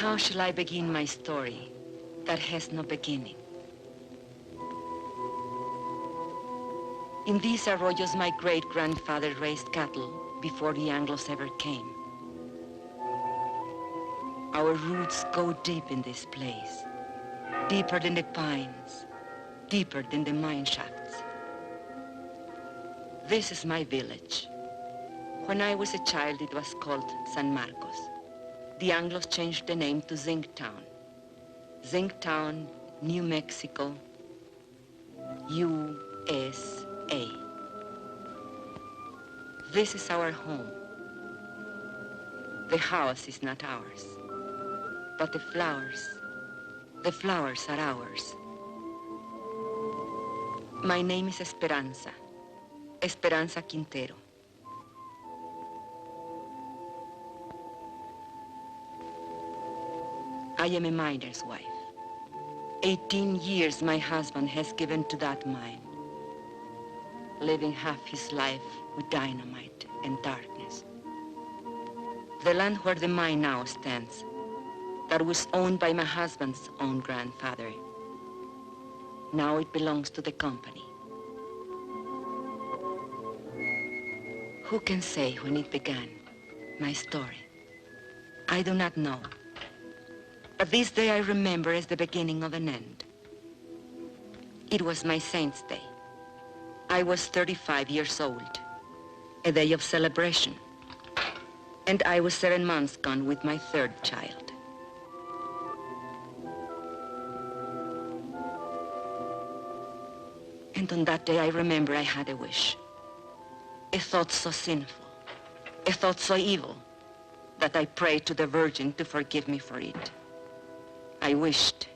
How shall I begin my story that has no beginning? In these arroyos, my great-grandfather raised cattle before the Anglos ever came. Our roots go deep in this place, deeper than the pines, deeper than the mine shafts. This is my village. When I was a child, it was called San Marcos. The Anglos changed the name to Zinc Town. Zinc Town, New Mexico, USA. This is our home. The house is not ours, but the flowers are ours. My name is Esperanza Quintero. I am a miner's wife. 18 years my husband has given to that mine, living half his life with dynamite and darkness. The land where the mine now stands, that was owned by my husband's own grandfather, now it belongs to the company. Who can say when it began, my story? I do not know. But this day I remember as the beginning of an end. It was my saint's day. I was 35 years old, a day of celebration. And I was 7 months gone with my third child. And on that day I remember I had a wish. A thought so sinful, a thought so evil, that I prayed to the Virgin to forgive me for it. I wished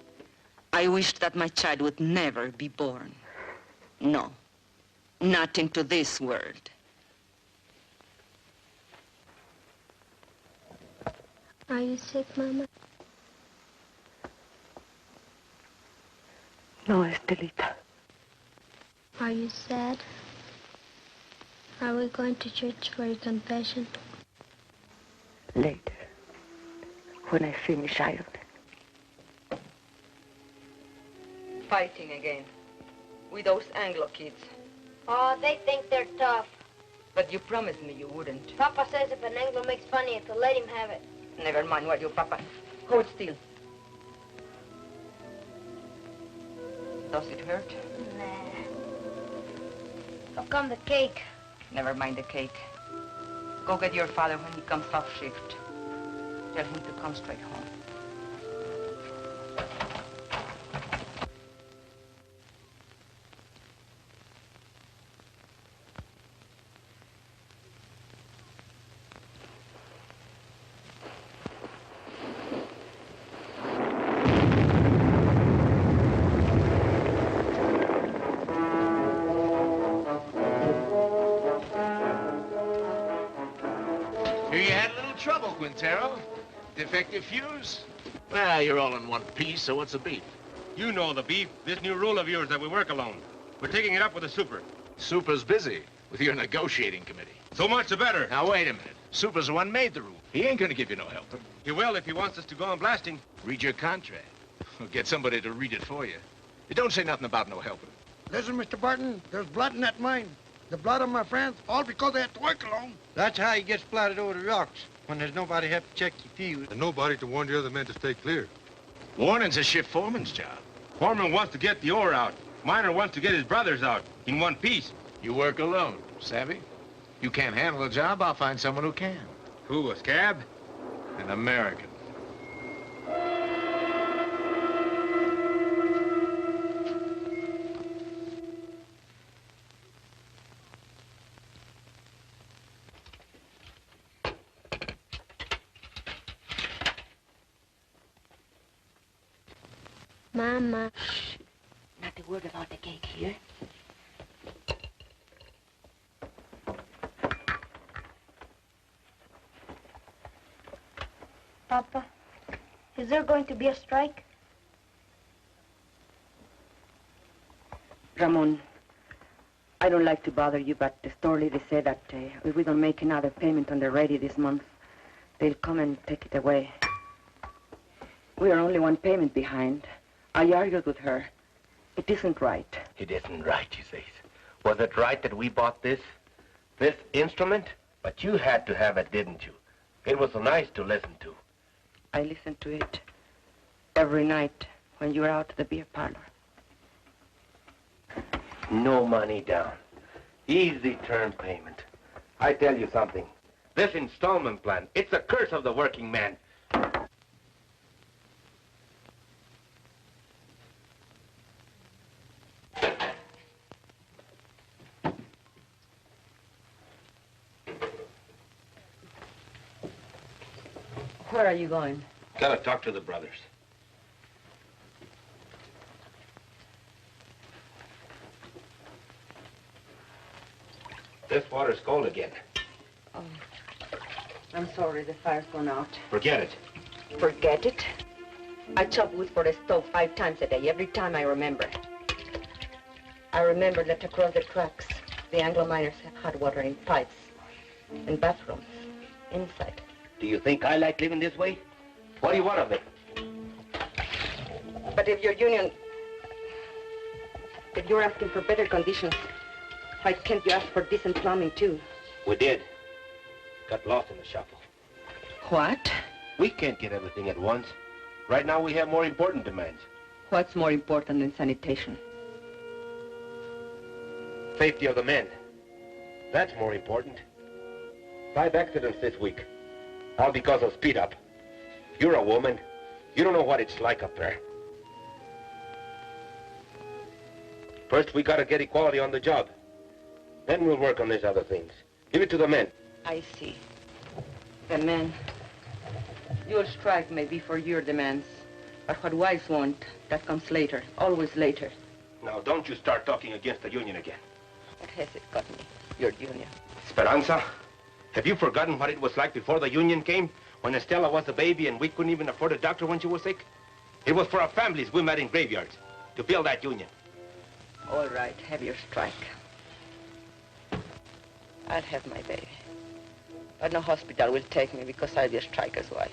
that my child would never be born. No, not into this world. Are you sick, Mama? No, Estelita. Are you sad? Are we going to church for your confession? Later, when I finish ironing. Fighting again, with those Anglo kids. Oh, they think they're tough. But you promised me you wouldn't. Papa says if an Anglo makes fun of you, to let him have it. Never mind what you, Papa. Hold still. Does it hurt? Nah. How come the cake? Never mind the cake. Go get your father when he comes off shift. Tell him to come straight home. Quintero? Defective fuse? Well, you're all in one piece, so what's the beef? You know the beef. This new rule of yours that we work alone. We're taking it up with the super. Super's busy with your negotiating committee. So much the better. Now, wait a minute. Super's the one made the rule. He ain't gonna give you no help. He will if he wants us to go on blasting. Read your contract. Or get somebody to read it for you. It don't say nothing about no helping. Listen, Mr. Barton, there's blood in that mine. The blood of my friends, all because they had to work alone. That's how he gets splattered over the rocks, when there's nobody help to check your fuse. And nobody to warn the other men to stay clear. Warning's a shift foreman's job. Foreman wants to get the ore out. Miner wants to get his brothers out in one piece. You work alone, savvy? You can't handle the job, I'll find someone who can. Who, a scab? An American. Mama. Shh. Not a word about the cake here. Papa, is there going to be a strike? Ramon, I don't like to bother you, but the store lady said that if we don't make another payment on the radio this month, they'll come and take it away. We are only one payment behind. I argued with her. It isn't right. It isn't right, she says. Was it right that we bought this instrument? But you had to have it, didn't you? It was so nice to listen to. I listened to it every night when you were out at the beer parlor. No money down. Easy term payment. I tell you something. This installment plan, it's a curse of the working man. Where are you going? Gotta talk to the brothers. This water's cold again. Oh, I'm sorry, the fire's gone out. Forget it. Forget it? I chop wood for the stove 5 times a day, every time I remember. I remember that across the tracks, the Anglo miners have hot water in pipes, in bathrooms, inside. Do you think I like living this way? What do you want of me? But if your union, if you're asking for better conditions, why can't you ask for decent plumbing, too? We did. Got lost in the shuffle. What? We can't get everything at once. Right now, we have more important demands. What's more important than sanitation? Safety of the men. That's more important. 5 accidents this week. All because of speed up. You're a woman. You don't know what it's like up there. First, we gotta get equality on the job. Then we'll work on these other things. Give it to the men. I see. The men. You'll strike maybe for your demands. But what wives want, that comes later. Always later. Now, don't you start talking against the union again. What has it got me? Your union. Esperanza, have you forgotten what it was like before the union came? When Estella was a baby and we couldn't even afford a doctor when she was sick? It was for our families we met in graveyards to build that union. All right, have your strike. I'll have my baby. But no hospital will take me because I'll be a striker's wife.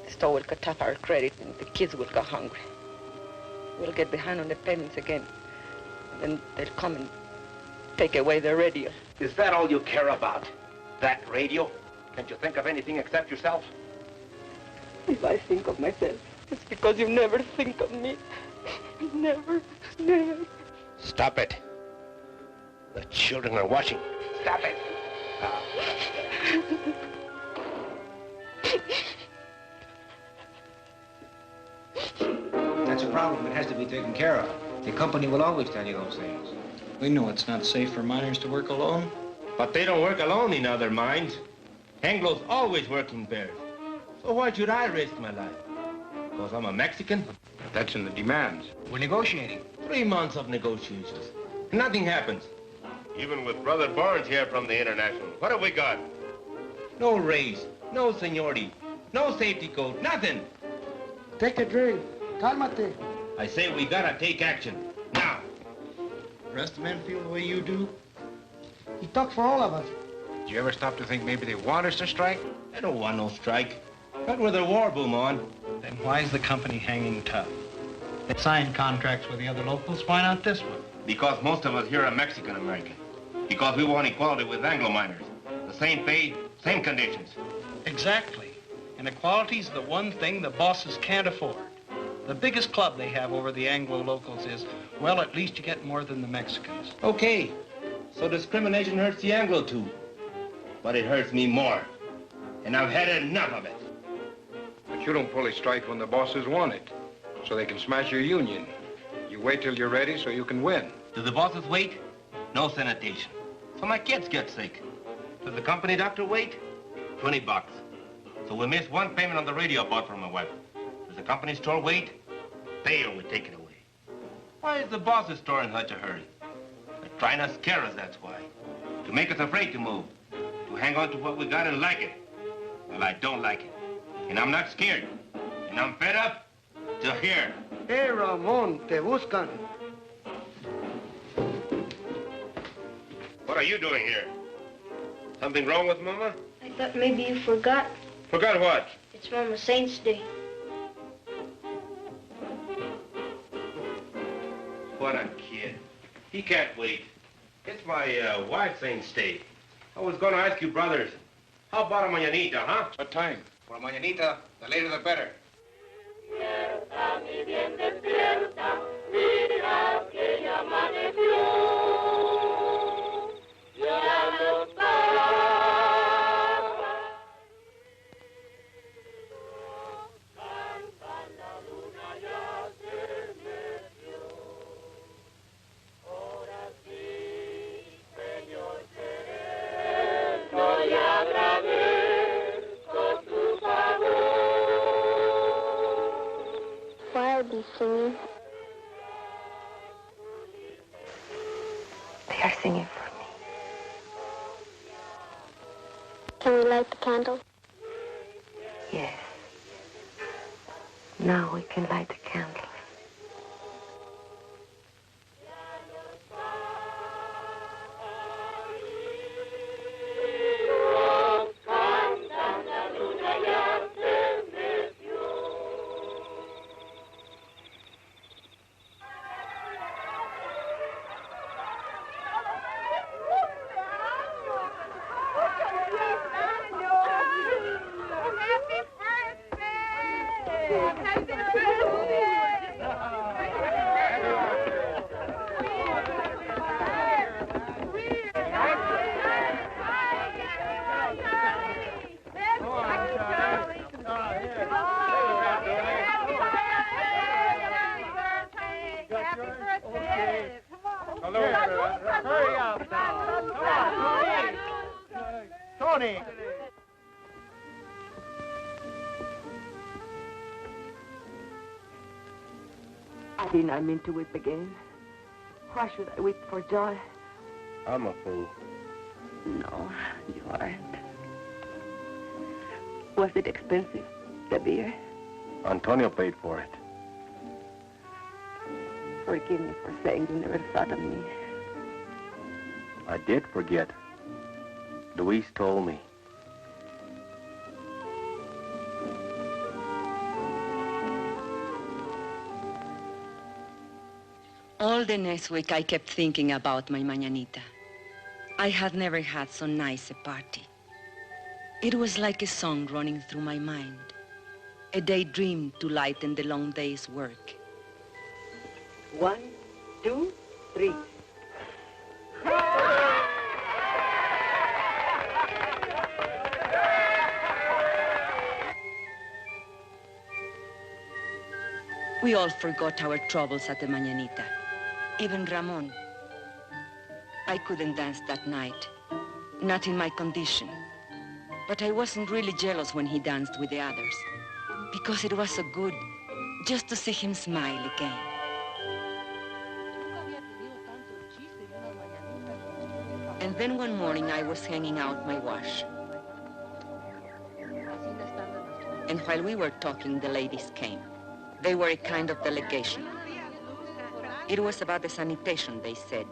The store will cut off our credit and the kids will go hungry. We'll get behind on the payments again. And then they'll come and take away the radio. Is that all you care about? That radio? Can't you think of anything except yourself? If I think of myself, it's because you never think of me. Never, never. Stop it. The children are watching. Stop it. That's a problem. It has to be taken care of. The company will always tell you those things. We know it's not safe for miners to work alone. But they don't work alone in other mines. Anglo's always working pairs. So why should I risk my life? Because I'm a Mexican? That's in the demands. We're negotiating. 3 months of negotiations. Nothing happens. Even with Brother Barnes here from the International, what have we got? No raise, no seniority, no safety code, nothing. Take a drink. Cálmate. I say we gotta take action, now. The rest of the men feel the way you do? He talks for all of us. Did you ever stop to think maybe they want us to strike? I don't want no strike. Not with a war boom on. Then why is the company hanging tough? They signed contracts with the other locals. Why not this one? Because most of us here are Mexican-American. Because we want equality with Anglo miners. The same pay, same conditions. Exactly. And equality's the one thing the bosses can't afford. The biggest club they have over the Anglo locals is, well, at least you get more than the Mexicans. Okay. So discrimination hurts the Anglo too. But it hurts me more. And I've had enough of it. But you don't fully strike when the bosses want it, so they can smash your union. You wait till you're ready so you can win. Do the bosses wait? No sanitation. So my kids get sick. Does the company doctor wait? $20. So we miss one payment on the radio I bought for my wife. Does the company store wait? They will take it away. Why is the boss's store in such a hurry? They're trying to scare us, that's why. To make us afraid to move. To hang on to what we got and like it. Well, I don't like it. And I'm not scared. And I'm fed up to here. Hey, Ramon, te buscan. What are you doing here? Something wrong with Mama? I thought maybe you forgot. Forgot what? It's Mama Saint's Day. What a kid. He can't wait. It's my wife's ain't stay. I was going to ask you, brothers, how about a mañanita, huh? What time? For mañanita, the later the better. Why are they singing? They are singing for me. Can we light the candle? Yes. Now we can light the candles. Hurry up now. Come on, Tony. I did not mean to weep again. Why should I weep for joy? I'm a fool. No, you aren't. Was it expensive, the beer? Antonio paid for it. Forgive me for saying you never thought of me. I did forget. Luis told me. All the next week, I kept thinking about my mañanita. I had never had so nice a party. It was like a song running through my mind, a daydream to lighten the long day's work. 1, 2, 3. We all forgot our troubles at the mañanita. Even Ramon. I couldn't dance that night, not in my condition. But I wasn't really jealous when he danced with the others, because it was so good just to see him smile again. And then one morning I was hanging out my wash. And while we were talking, the ladies came. They were a kind of delegation. It was about the sanitation, they said.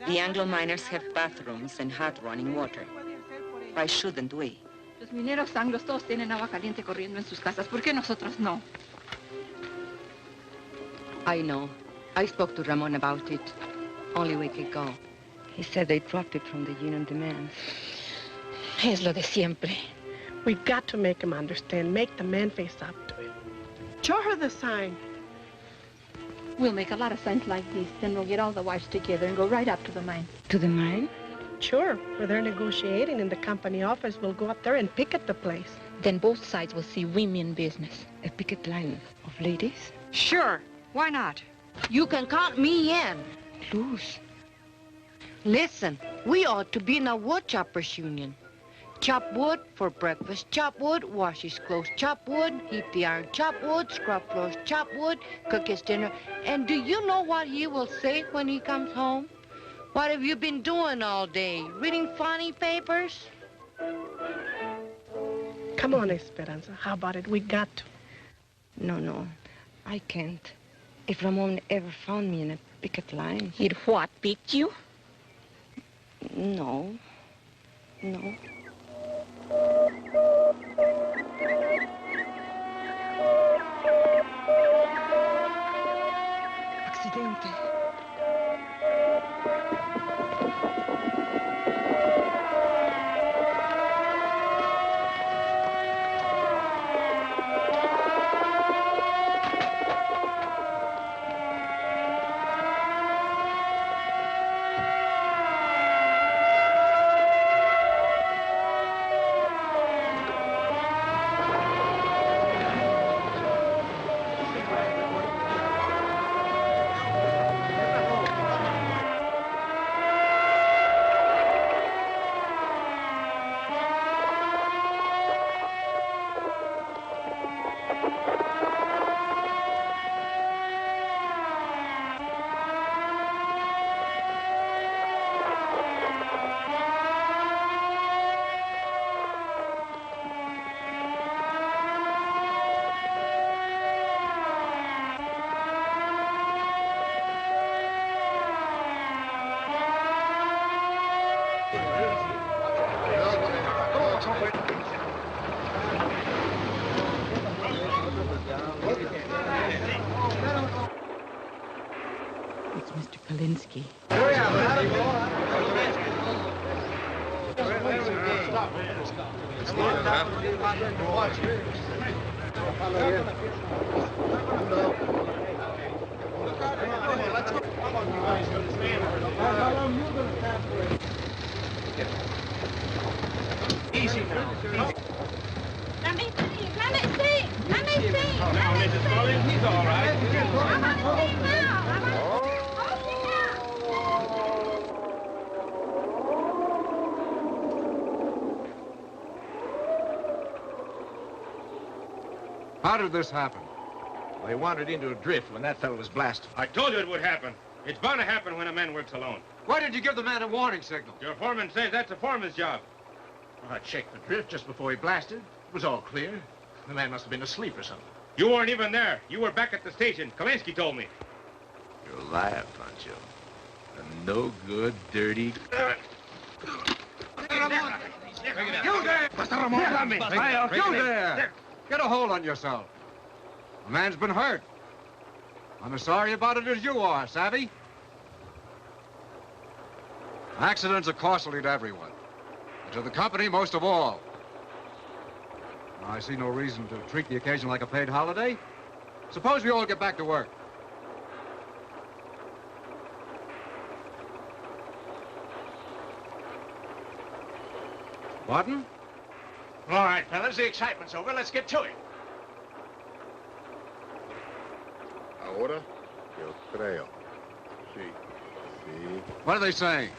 The Anglo miners have bathrooms and hot running water. Why shouldn't we? Los mineros anglos todos tienen agua caliente corriendo en sus casas. ¿Por qué nosotros no? I know. I spoke to Ramon about it only a week ago. He said they dropped it from the union demands. Es lo de siempre. We've got to make him understand. Make the man face up to it. Show her the sign. We'll make a lot of signs like this. Then we'll get all the wives together and go right up to the mine. To the mine? Sure. Where they're negotiating in the company office, we'll go up there and picket the place. Then both sides will see women business. A picket line of ladies? Sure. Why not? You can count me in. Luz. Listen, we ought to be in a wood choppers union. Chop wood for breakfast, chop wood, wash his clothes, chop wood, heat the iron, chop wood, scrub floors, chop wood, cook his dinner. And do you know what he will say when he comes home? What have you been doing all day? Reading funny papers? Come on, Esperanza. How about it? We got to. No. I can't. If Ramon ever found me in a picket line... He'd what, beat you? No. Accidente. Kalinsky. Easy now. Let me see. Let me see. Let me see. Oh, now, Mrs. Mullins, he's all right. I want to see now. I want to see now. How did this happen? They wandered into a drift when that fellow was blasted. I told you it would happen. It's bound to happen when a man works alone. Why did you give the man a warning signal? Your foreman says that's a foreman's job. Well, I checked the drift just before he blasted. It was all clear. The man must have been asleep or something. You weren't even there. You were back at the station. Kalinsky told me. You're a liar, Pancho. A no good, dirty... You there! You there! Get a hold on yourself. The man's been hurt. I'm as sorry about it as you are, savvy? Accidents are costly to everyone. And to the company most of all. Now, I see no reason to treat the occasion like a paid holiday. Suppose we all get back to work. Pardon? All right, fellas, the excitement's over. Let's get to it. Ahora, yo creo. Sí. Sí. What are they saying?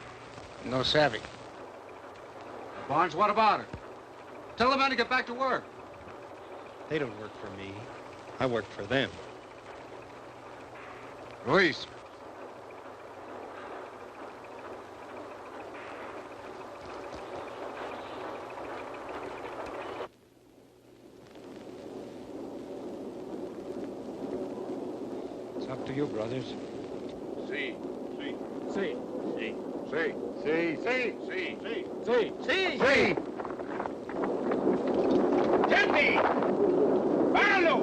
No savvy. Barnes, what about it? Tell the men to get back to work. They don't work for me. I work for them. Luis. It's up to you, brothers. Sí. Sí. Sí. Sí. Sí. Sí. Sí. Sí. Sí. Sí. Sí. ¡Gente! ¡Páralo!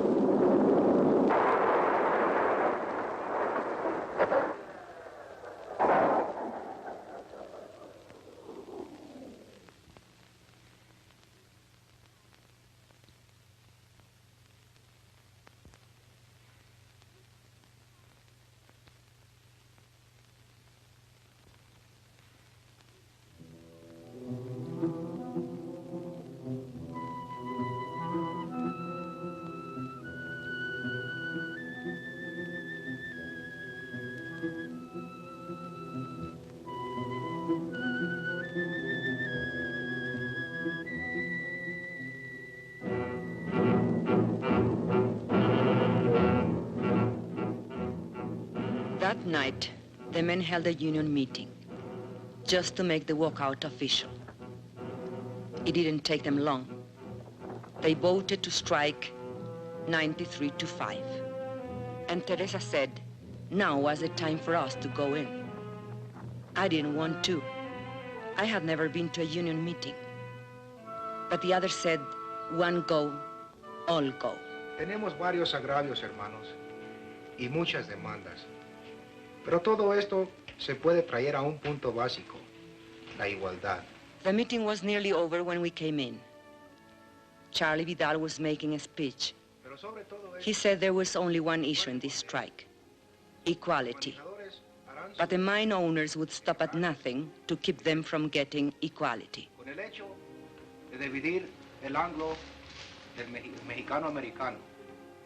That night, the men held a union meeting just to make the walkout official. It didn't take them long. They voted to strike 93-5. And Teresa said, now was the time for us to go in. I didn't want to. I had never been to a union meeting. But the others said, one go, all go. Tenemos varios agravios, hermanos, y muchas demandas. Pero todo esto se puede traer a un punto básico, la igualdad. The meeting was nearly over when we came in. Charlie Vidal was making a speech. He said there was only one issue in this strike, equality. But the mine owners would stop at nothing to keep them from getting equality. Con el hecho de dividir el Anglo del mexicano-americano.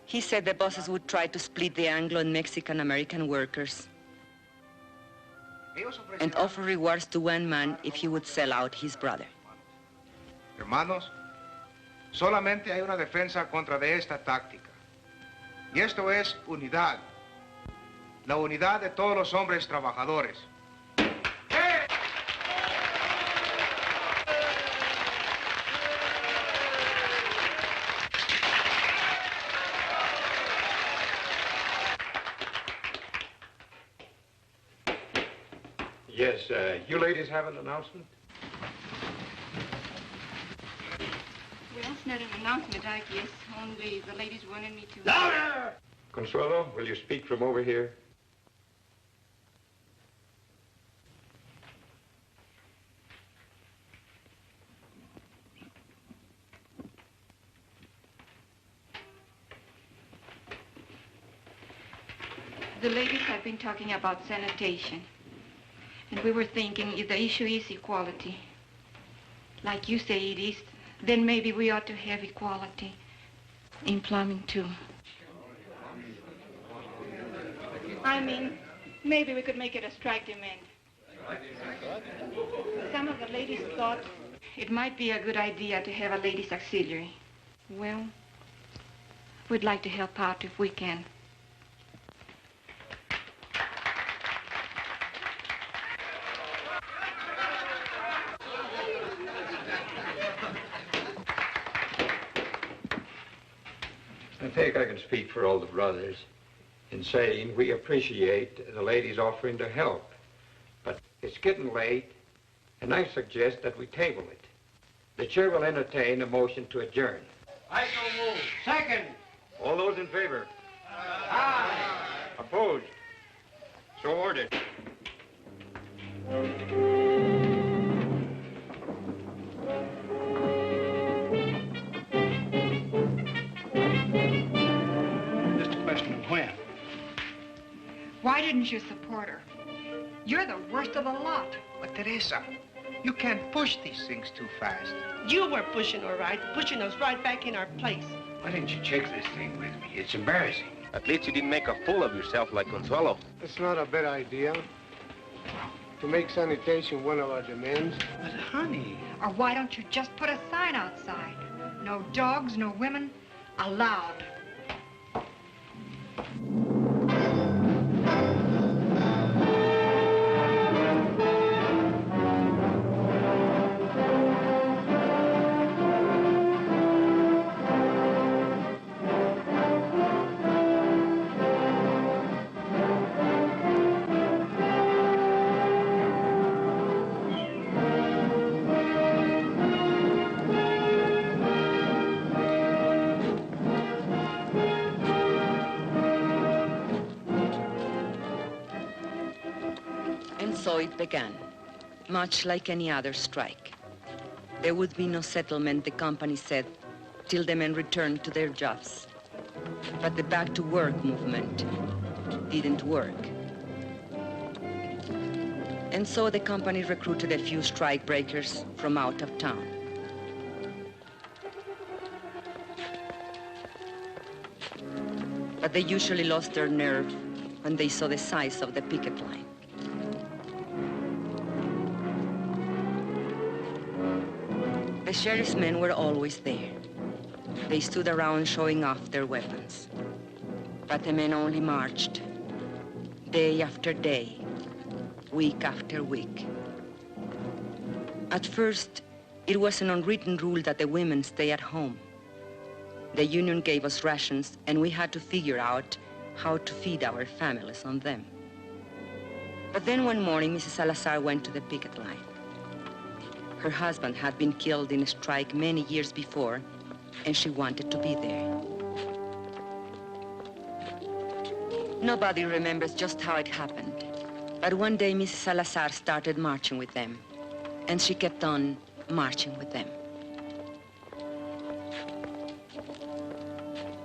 He said the bosses would try to split the Anglo and Mexican-American workers and offer rewards to one man if he would sell out his brother. Hermanos, solamente hay una defensa contra de esta táctica. Y esto es unidad. La unidad de todos los hombres trabajadores. Yes, you ladies have an announcement? Well, it's not an announcement, I guess. Only the ladies wanted me to... Louder! Consuelo, will you speak from over here? The ladies have been talking about sanitation. And we were thinking if the issue is equality, like you say it is, then maybe we ought to have equality in plumbing too. I mean, maybe we could make it a strike demand. Some of the ladies thought it might be a good idea to have a ladies' auxiliary. Well, we'd like to help out if we can. I think I can speak for all the brothers in saying we appreciate the ladies offering to help. But it's getting late, and I suggest that we table it. The chair will entertain a motion to adjourn. I so move. Second. All those in favor? Aye. Opposed? So ordered. Just a question of when. Why didn't you support her? You're the worst of the lot. But Teresa, you can't push these things too fast. You were pushing us right back in our place. Why didn't you check this thing with me? It's embarrassing. At least you didn't make a fool of yourself like Consuelo. It's not a bad idea to make sanitation one of our demands. But honey... Or why don't you just put a sign outside? No dogs, no women, allowed. So it began, much like any other strike. There would be no settlement, the company said, till the men returned to their jobs. But the back-to-work movement didn't work. And so the company recruited a few strike breakers from out of town. But they usually lost their nerve when they saw the size of the picket line. The sheriff's men were always there. They stood around showing off their weapons. But the men only marched, day after day, week after week. At first, it was an unwritten rule that the women stay at home. The union gave us rations, and we had to figure out how to feed our families on them. But then one morning, Mrs. Salazar went to the picket line. Her husband had been killed in a strike many years before, and she wanted to be there. Nobody remembers just how it happened, but one day Mrs. Salazar started marching with them, and she kept on marching with them.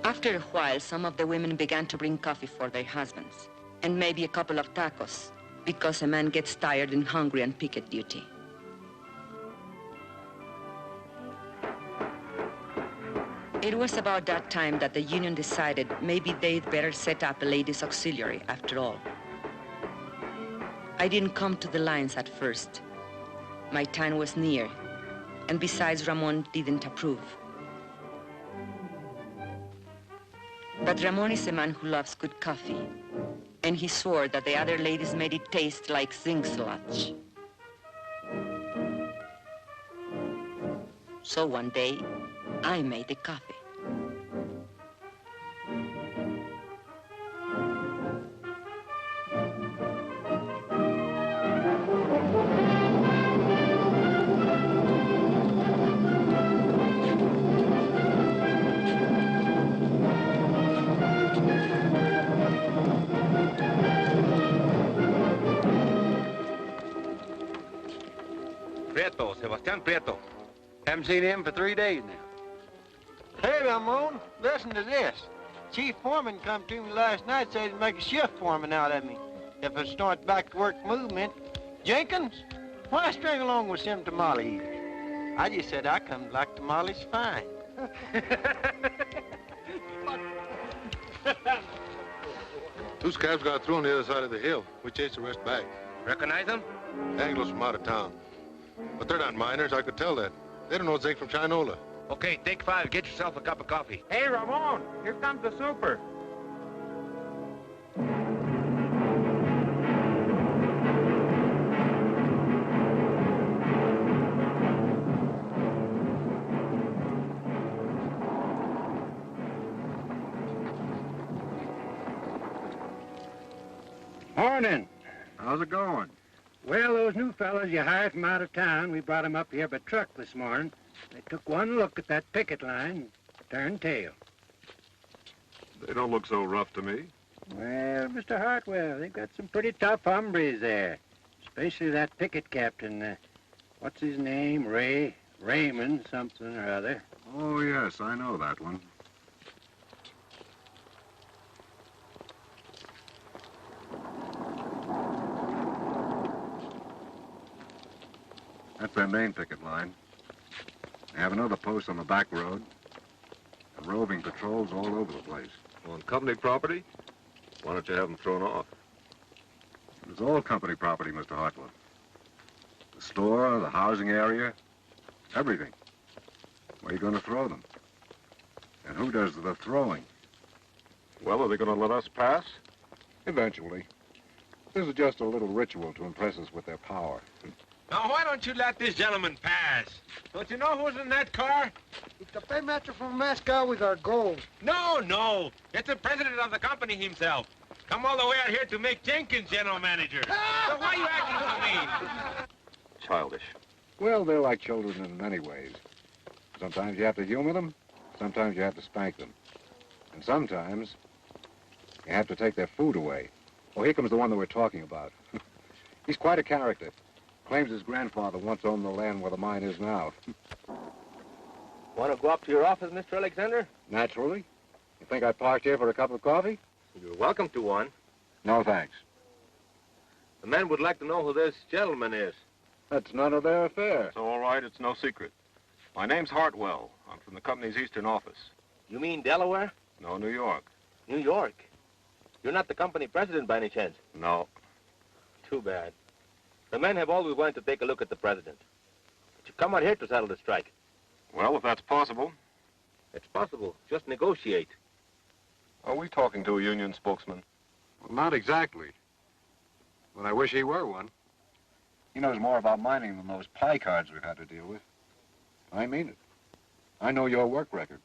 After a while, some of the women began to bring coffee for their husbands, and maybe a couple of tacos, because a man gets tired and hungry on picket duty. It was about that time that the union decided maybe they'd better set up a ladies' auxiliary after all. I didn't come to the lines at first. My time was near, and besides, Ramon didn't approve. But Ramon is a man who loves good coffee, and he swore that the other ladies made it taste like zinc sludge. So one day, I made the coffee. Prieto, Sebastián Prieto. Haven't seen him for 3 days now. Hey, Ramon, listen to this. chief foreman come to me last night, said he'd make a shift foreman out of me if I start back to work movement. Jenkins, why string along with some tamale eaters? I just said I come like tamales fine. Two scabs got through on the other side of the hill. We chased the rest back. Recognize them? Anglos from out of town. But they're not miners, I could tell that. They don't know zinc from Chinola. Okay, take 5. Get yourself a cup of coffee. Hey, Ramon, here comes the super. Morning. How's it going? Well, those new fellas you hired from out of town, we brought them up here by truck this morning. They took one look at that picket line, turned tail. They don't look so rough to me. Well, Mr. Hartwell, they've got some pretty tough hombres there, especially that picket captain. What's his name? Raymond something or other. Oh, yes, I know that one. That's their main picket line. They have another post on the back road. And roving patrols all over the place. On company property? Why don't you have them thrown off? It's all company property, Mr. Hartwell. The store, the housing area, everything. Where are you going to throw them? And who does the throwing? Well, are they going to let us pass? Eventually. This is just a little ritual to impress us with their power. Now, why don't you let this gentleman pass? Don't you know who's in that car? It's the paymaster from Moscow with our gold. No. It's the president of the company himself. Come all the way out here to make Jenkins general manager. So why are you acting so mean? Childish. Well, they're like children in many ways. Sometimes you have to humor them, sometimes you have to spank them. And sometimes you have to take their food away. Oh, here comes the one that we're talking about. He's quite a character. Claims his grandfather once owned the land where the mine is now. Want to go up to your office, Mr. Alexander? Naturally. You think I parked here for a cup of coffee? You're welcome to one. No, thanks. The men would like to know who this gentleman is. That's none of their affair. It's all right, it's no secret. My name's Hartwell. I'm from the company's eastern office. You mean Delaware? No, New York. New York? You're not the company president by any chance? No. Too bad. The men have always wanted to take a look at the president. But you come out here to settle the strike. Well, if that's possible. It's possible. Just negotiate. Are we talking to a union spokesman? Well, not exactly. But I wish he were one. He knows more about mining than those pie cards we've had to deal with. I mean it. I know your work record.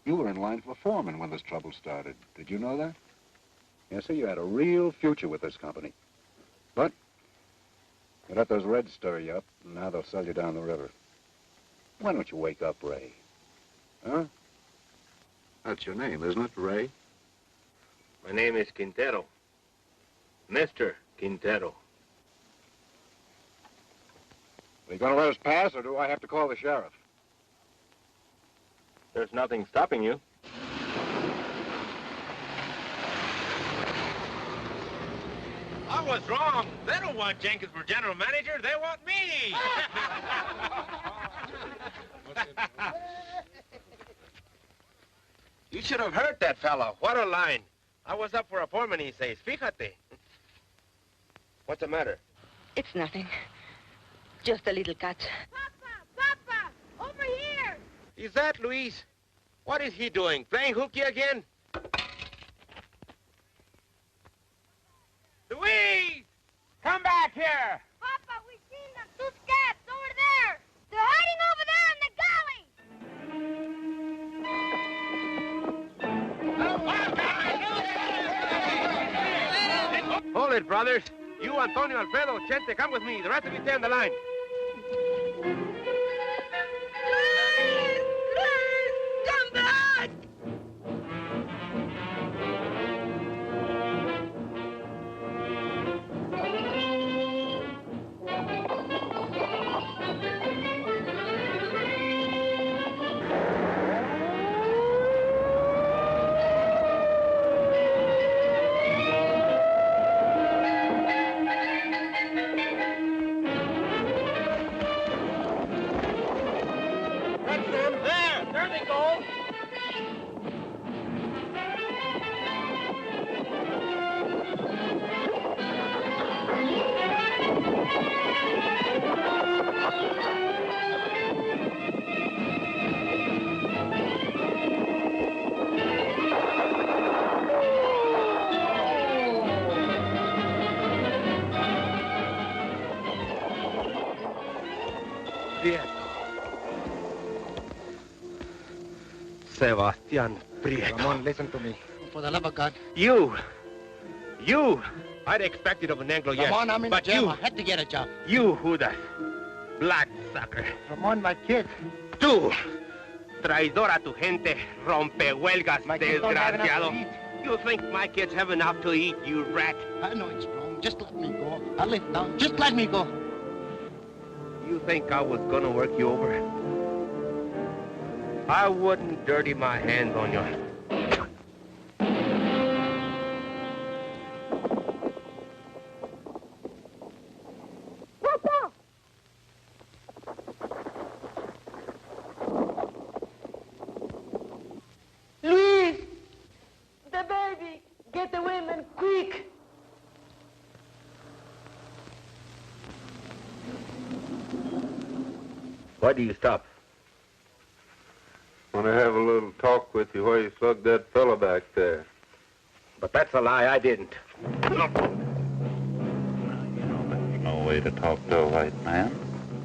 You were in line for foreman when this trouble started. Did you know that? Yes, sir, you had a real future with this company. But you let those Reds stir you up, and now they'll sell you down the river. Why don't you wake up, Ray? Huh? That's your name, isn't it, Ray? My name is Quintero. Mr. Quintero. Are you going to let us pass, or do I have to call the sheriff? There's nothing stopping you. I was wrong. They don't want Jenkins for general manager. They want me. You should have heard that fellow. What a line. I was up for a foreman, he says. Fíjate. What's the matter? It's nothing. Just a little cut. Papa, over here. Is that Luis? What is he doing? Playing hooky again? Luis! Come back here! Papa, we've seen them. Two scabs over there. They're hiding over there in the galley. Hold it, brothers. You, Antonio, Alfredo, Chente, come with me. The rest of you stay on the line. Come back! Prieto. Sebastian Prieto. Ramon, listen to me. For the love of God. You! I'd expected of an Anglo, yes. Ramon, I'm in the but jail. you, I had to get a job. you, Judas. Bloodsucker. Ramon, my kid. Tú, traidor a tu gente, rompehuelgas, desgraciado. You think my kids have enough to eat, you rat? I know it's wrong. Just let me go. I'll live now. Just let me go. You think I was gonna work you over? I wouldn't dirty my hands on you. Luis! The baby! Get the women, quick! Why do you stop? Want to have a little talk with you while you slug that fella back there. But that's a lie, I didn't. No way to talk to a white man.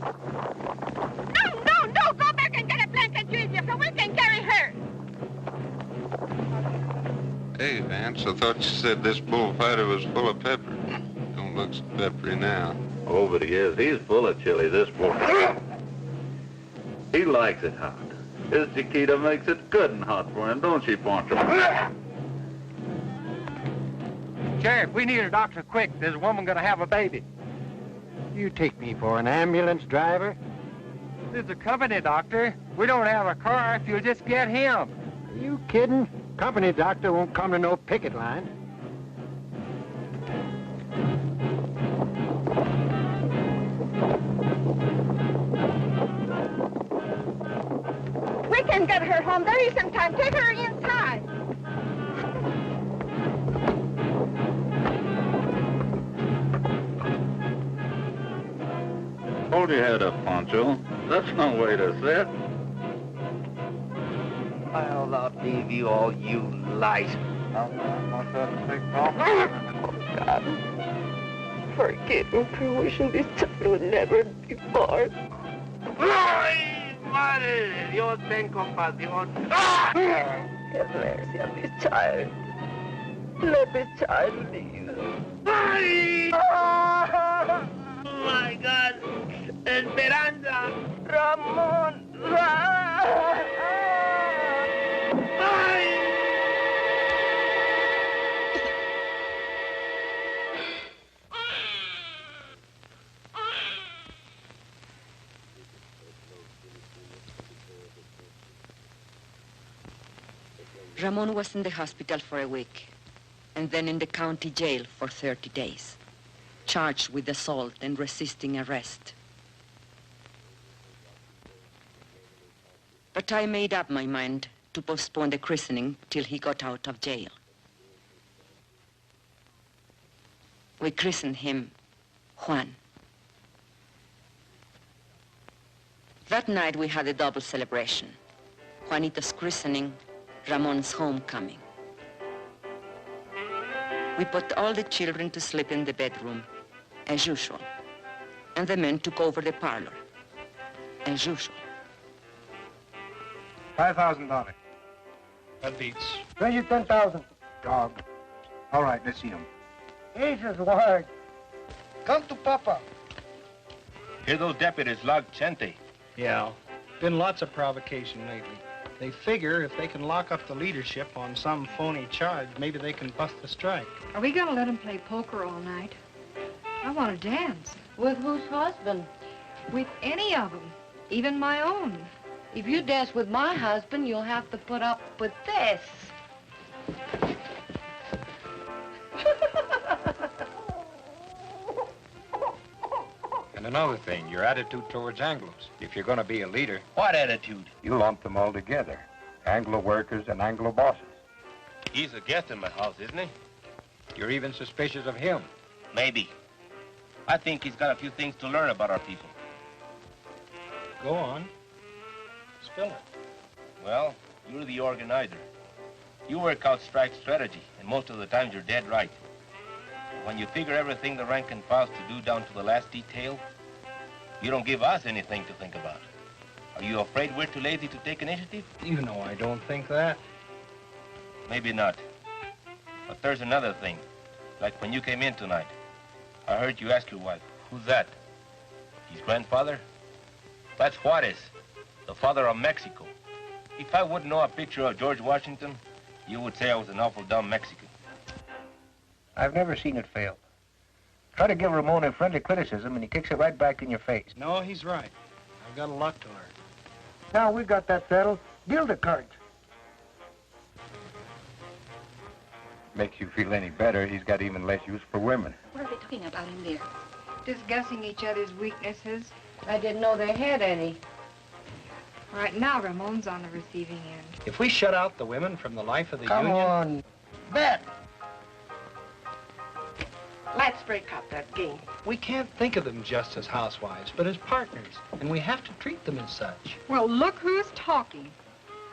No! Go back and get a blanket, Julia, so we can carry her! Hey, Vance, I thought you said this bullfighter was full of pepper. Don't look so peppery now. Oh, but he is. He's full of chili, this boy. He likes it hot. His Chiquita makes it good and hot for him, don't she, Poncho? Sheriff, we need a doctor quick. There's a woman gonna have a baby. You take me for an ambulance driver? This is a company doctor. We don't have a car if you'll just get him. Are you kidding? Company doctor won't come to no picket line. We can get her home. There isn't time. Take her inside. Hold your head up, Poncho. That's no way to sit. I'll not leave you all, you lies. Oh, God. Forgive me for wishing this child would never be born. ¡Ay, madre de Dios, ten compasión! Have mercy on this child. Let this child live. ¡Ay! Oh, my God! Esperanza! Ramon! Ramon was in the hospital for a week, and then in the county jail for 30 days, charged with assault and resisting arrest. But I made up my mind to postpone the christening till he got out of jail. We christened him Juan. That night we had a double celebration. Juanito's christening, Ramon's homecoming. We put all the children to sleep in the bedroom, as usual, and the men took over the parlor, as usual. $5,000. That beats. Treasure 10,000. Dog. All right, let's see him. Jesus, word. Come to Papa. Here those deputies logged Chente. Yeah. Been lots of provocation lately. They figure if they can lock up the leadership on some phony charge, maybe they can bust the strike. Are we gonna let him play poker all night? I want to dance. With whose husband? With any of them, even my own. If you dance with my husband, you'll have to put up with this. And another thing, your attitude towards Anglos. If you're going to be a leader... What attitude? You lump them all together. Anglo workers and Anglo bosses. He's a guest in my house, isn't he? You're even suspicious of him. Maybe. I think he's got a few things to learn about our people. Go on. Spill it. Well, you're the organizer. You work out strike strategy, and most of the times you're dead right. When you figure everything the rank and file's to do down to the last detail, You don't give us anything to think about. Are you afraid we're too lazy to take initiative? You know I don't think that. Maybe not. But there's another thing. Like when you came in tonight, I heard you ask your wife, who's that? His grandfather? That's Juarez, the father of Mexico. If I wouldn't know a picture of George Washington, you would say I was an awful dumb Mexican. I've never seen it fail. Try to give Ramon a friendly criticism, and he kicks it right back in your face. No, he's right. I've got a lot to learn. Now we got that settled. Deal the cards. Makes you feel any better, he's got even less use for women. What are they talking about in there? Discussing each other's weaknesses. I didn't know they had any. Right now, Ramon's on the receiving end. If we shut out the women from the life of the Come union... on. Bet. Let's break up that game. We can't think of them just as housewives, but as partners. And we have to treat them as such. Well, look who's talking.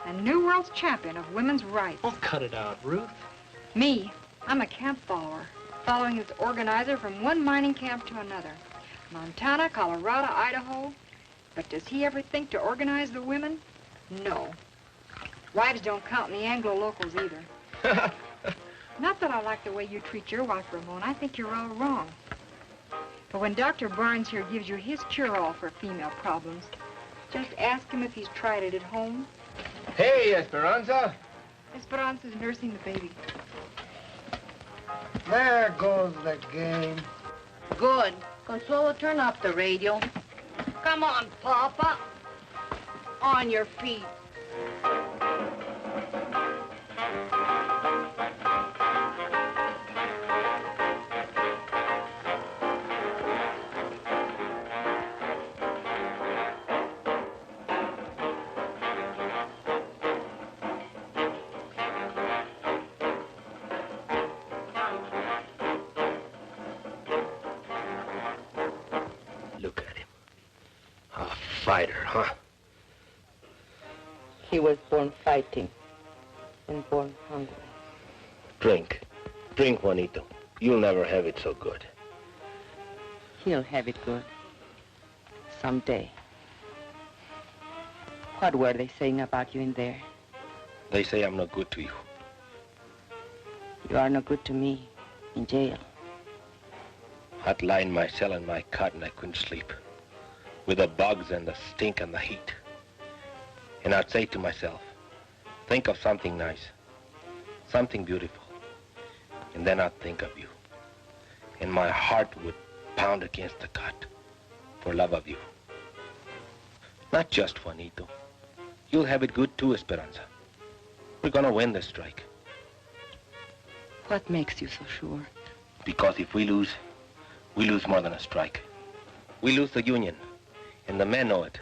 The New World's champion of women's rights. Oh, cut it out, Ruth. Me, I'm a camp follower, following his organizer from one mining camp to another. Montana, Colorado, Idaho. But does he ever think to organize the women? No. Wives don't count in the Anglo locals either. Not that I like the way you treat your wife, Ramon. I think you're all wrong. But when Dr. Barnes here gives you his cure-all for female problems, just ask him if he's tried it at home. Hey, Esperanza. Esperanza's nursing the baby. There goes the game. Good. Consuelo, turn up the radio. Come on, Papa. On your feet. Look at him. A fighter, huh? He was born fighting and born hungry. Drink. Drink, Juanito. You'll never have it so good. He'll have it good. Someday. What were they saying about you in there? They say I'm not good to you. You are no good to me in jail. I'd lie in my cell in my cot and I couldn't sleep. With the bugs and the stink and the heat. And I'd say to myself, think of something nice. Something beautiful. And then I'd think of you. And my heart would pound against the cot for love of you. Not just Juanito. You'll have it good too, Esperanza. We're gonna win this strike. What makes you so sure? Because if we lose more than a strike. We lose the union, and the men know it.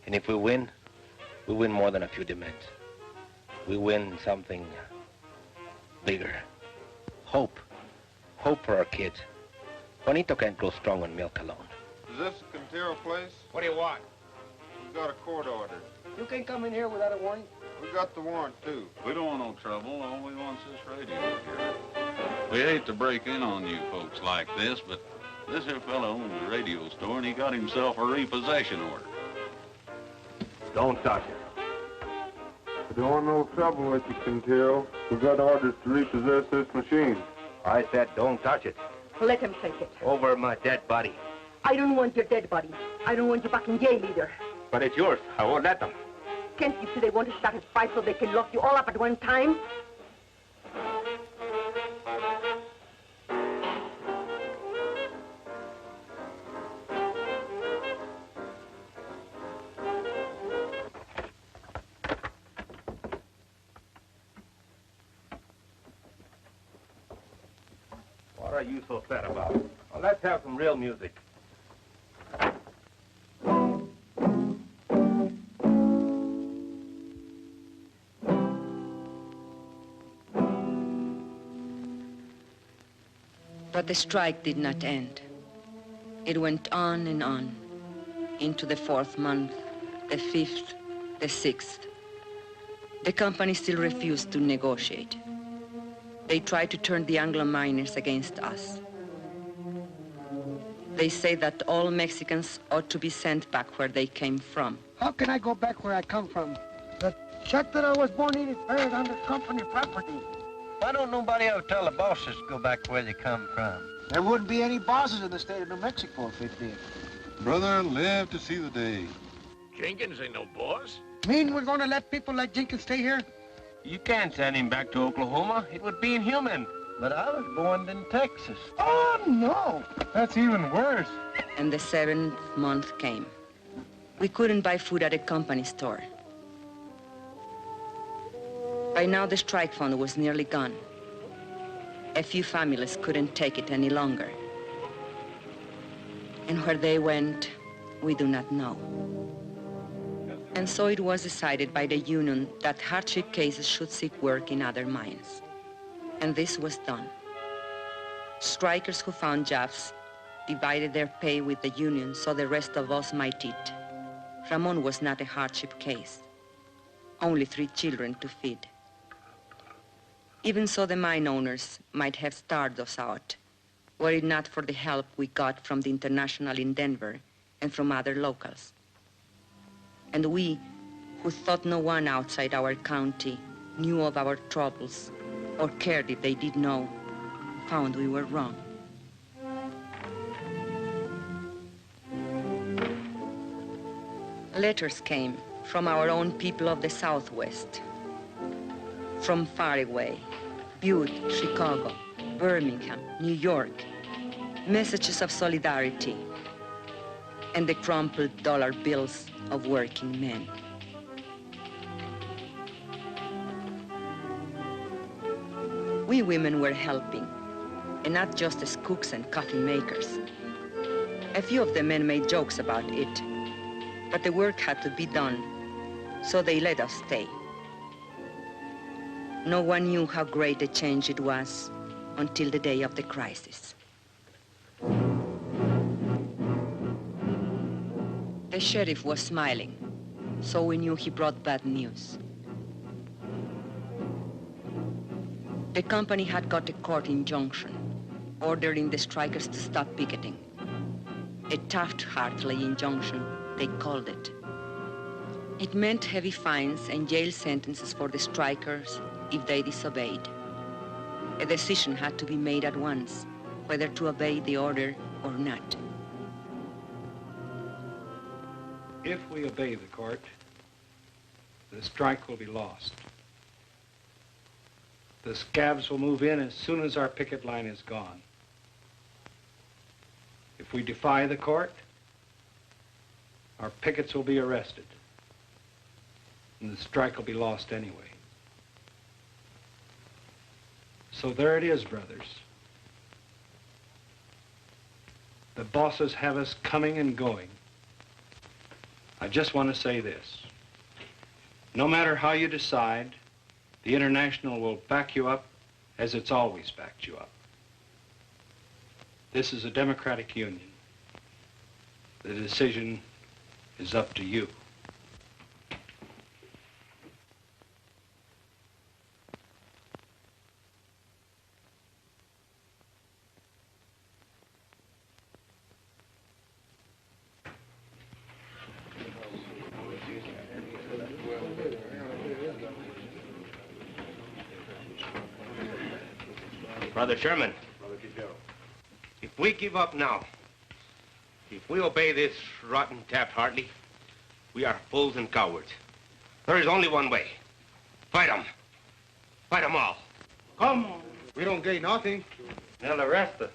And if we win more than a few demands. We win something bigger. Hope. Hope for our kids. Juanito can't grow strong on milk alone. Is this the Quintero place? What do you want? We've got a court order. You can't come in here without a warrant. We got the warrant, too. We don't want no trouble. All we want's this radio here. We hate to break in on you folks like this, but this here fellow owns a radio store, and he got himself a repossession order. Don't touch it. We don't want no trouble with you, Quintero. We got orders to repossess this machine. I said don't touch it. Let him take it. Over my dead body. I don't want your dead body. I don't want you back in jail either. But it's yours. I won't let them. Can't you see they want to start a fight so they can lock you all up at one time? What are you so sad about? Well, let's have some real music. But the strike did not end. It went on and on, into the 4th month, the 5th, the 6th. The company still refused to negotiate. They tried to turn the Anglo miners against us. They say that all Mexicans ought to be sent back where they came from. How can I go back where I come from? The shack that I was born in is buried under company property. Why don't nobody ever tell the bosses to go back where they come from? There wouldn't be any bosses in the state of New Mexico if it did. Brother, live to see the day. Jenkins ain't no boss. Mean we're gonna let people like Jenkins stay here? You can't send him back to Oklahoma. It would be inhuman. But I was born in Texas. Oh, no. That's even worse. And the 7th month came. We couldn't buy food at a company store. By now, the strike fund was nearly gone. A few families couldn't take it any longer. And where they went, we do not know. And so it was decided by the union that hardship cases should seek work in other mines. And this was done. Strikers who found jobs divided their pay with the union so the rest of us might eat. Ramon was not a hardship case. Only 3 children to feed. Even so, the mine owners might have starved us out, were it not for the help we got from the International in Denver and from other locals. And we, who thought no one outside our county knew of our troubles or cared if they did know, found we were wrong. Letters came from our own people of the Southwest, from far away, Butte, Chicago, Birmingham, New York, messages of solidarity, and the crumpled dollar bills of working men. We women were helping, and not just as cooks and coffee makers. A few of the men made jokes about it, but the work had to be done, so they let us stay. No one knew how great a change it was until the day of the crisis. The sheriff was smiling, so we knew he brought bad news. The company had got a court injunction ordering the strikers to stop picketing. A Taft-Hartley injunction, they called it. It meant heavy fines and jail sentences for the strikers if they disobeyed. A decision had to be made at once, whether to obey the order or not. If we obey the court, the strike will be lost. The scabs will move in as soon as our picket line is gone. If we defy the court, our pickets will be arrested, and the strike will be lost anyway. So there it is, brothers. The bosses have us coming and going. I just want to say this. No matter how you decide, the International will back you up as it's always backed you up. This is a democratic union. The decision is up to you. Brother Sherman, if we give up now, if we obey this rotten Taft-Hartley, we are fools and cowards. There is only one way. Fight them. Fight them all. Come on. We don't gain nothing. They'll arrest us.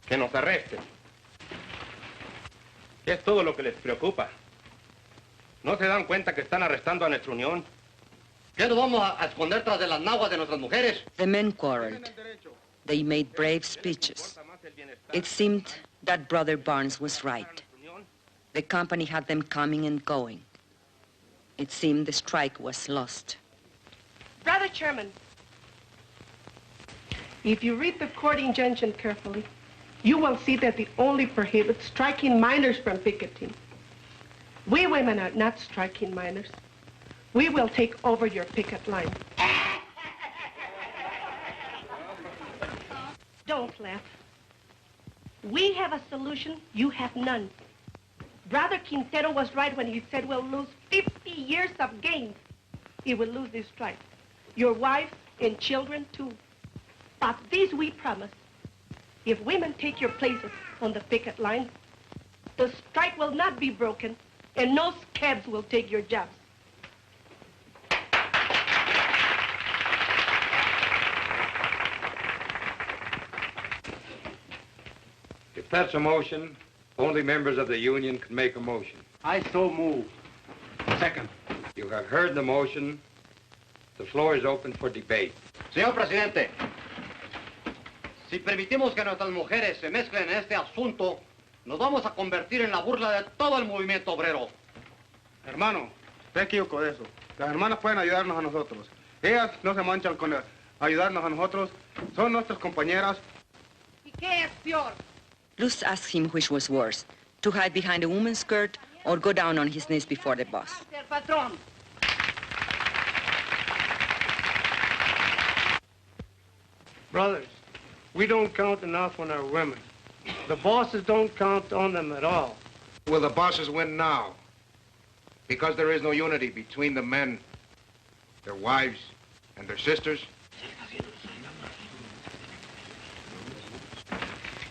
Que nos arresten. Es todo lo que les preocupa. ¿No se dan cuenta que están arrestando a nuestra unión? ¿Qué nos vamos a esconder tras de las naguas de nuestras mujeres? The men quarreled. They made brave speeches. It seemed that Brother Barnes was right. The company had them coming and going. It seemed the strike was lost. Brother Chairman, if you read the court injunction carefully, you will see that it only prohibits striking miners from picketing. We women are not striking miners. We will take over your picket line. Don't laugh. We have a solution, you have none. Brother Quintero was right when he said we'll lose 50 years of gains. He will lose this strike. Your wives and children, too. But this we promise. If women take your places on the picket line, the strike will not be broken, and no scabs will take your jobs. If that's a motion, only members of the union can make a motion. I so move. Second. You have heard the motion. The floor is open for debate. Señor Presidente, si permitimos que nuestras mujeres se mezclen en este asunto, nos vamos a convertir en la burla de todo el movimiento obrero. Hermano, te equivoco de eso. Las hermanas pueden ayudarnos a nosotros. Ellas no se manchan con ayudarnos a nosotros. Son nuestras compañeras. ¿Y qué es peor? Luz asked him which was worse, to hide behind a woman's skirt or go down on his knees before the boss. Brothers, we don't count enough on our women. The bosses don't count on them at all. Will the bosses win now? Because there is no unity between the men, their wives, and their sisters?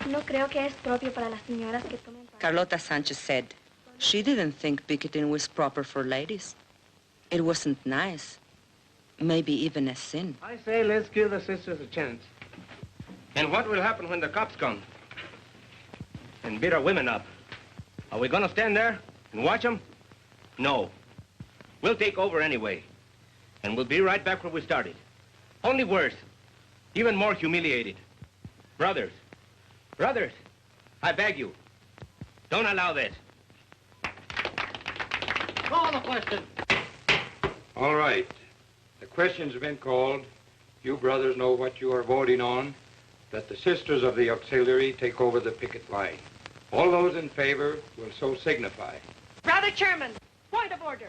No creo que es propio para las señoras que tomen parte. Carlota Sanchez said she didn't think picketing was proper for ladies. It wasn't nice, maybe even a sin. I say let's give the sisters a chance. And what will happen when the cops come and beat our women up? Are we gonna stand there and watch them? No. We'll take over anyway. And we'll be right back where we started. Only worse. Even more humiliated. Brothers, I beg you, don't allow this. Call the question. All right. The question's been called. You brothers know what you are voting on. That the sisters of the auxiliary take over the picket line. All those in favor will so signify. Brother Chairman, point of order.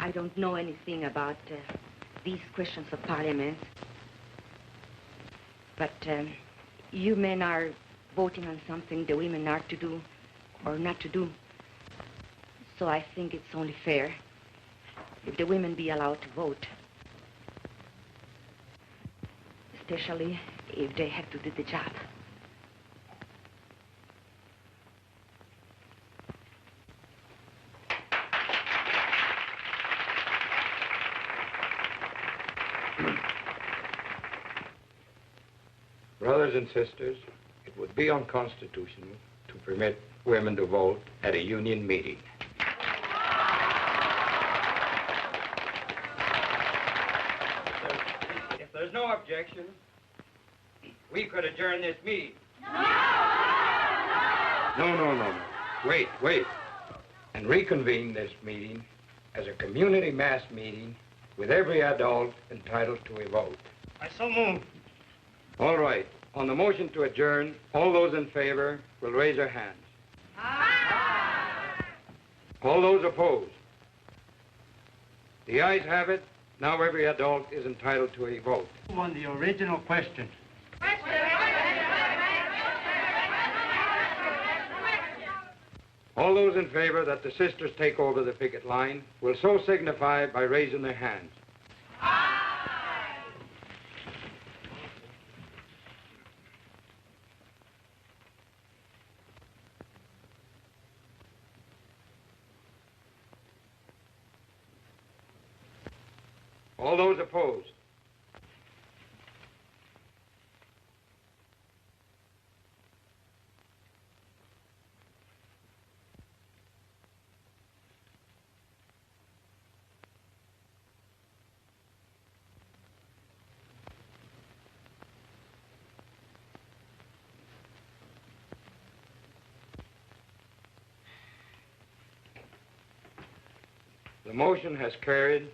I don't know anything about these questions of parliament. But you men are voting on something the women are to do or not to do. So I think it's only fair if the women be allowed to vote. Especially if they have to do the job. Brothers and sisters, it would be unconstitutional to permit women to vote at a union meeting. If there's no objection, we could adjourn this meeting. No. Wait. And reconvene this meeting as a community mass meeting with every adult entitled to a vote. I so move. All right. On the motion to adjourn, all those in favor will raise their hands. Aye. All those opposed? The ayes have it. Now every adult is entitled to a vote. On the original question. All those in favor that the sisters take over the picket line will so signify by raising their hands. All those opposed? The motion has carried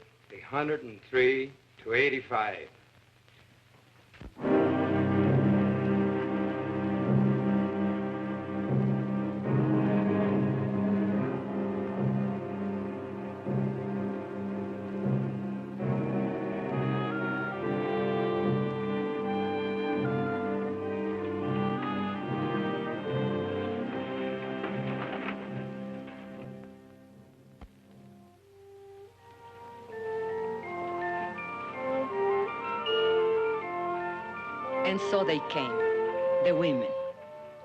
103 to 85. And so they came, the women.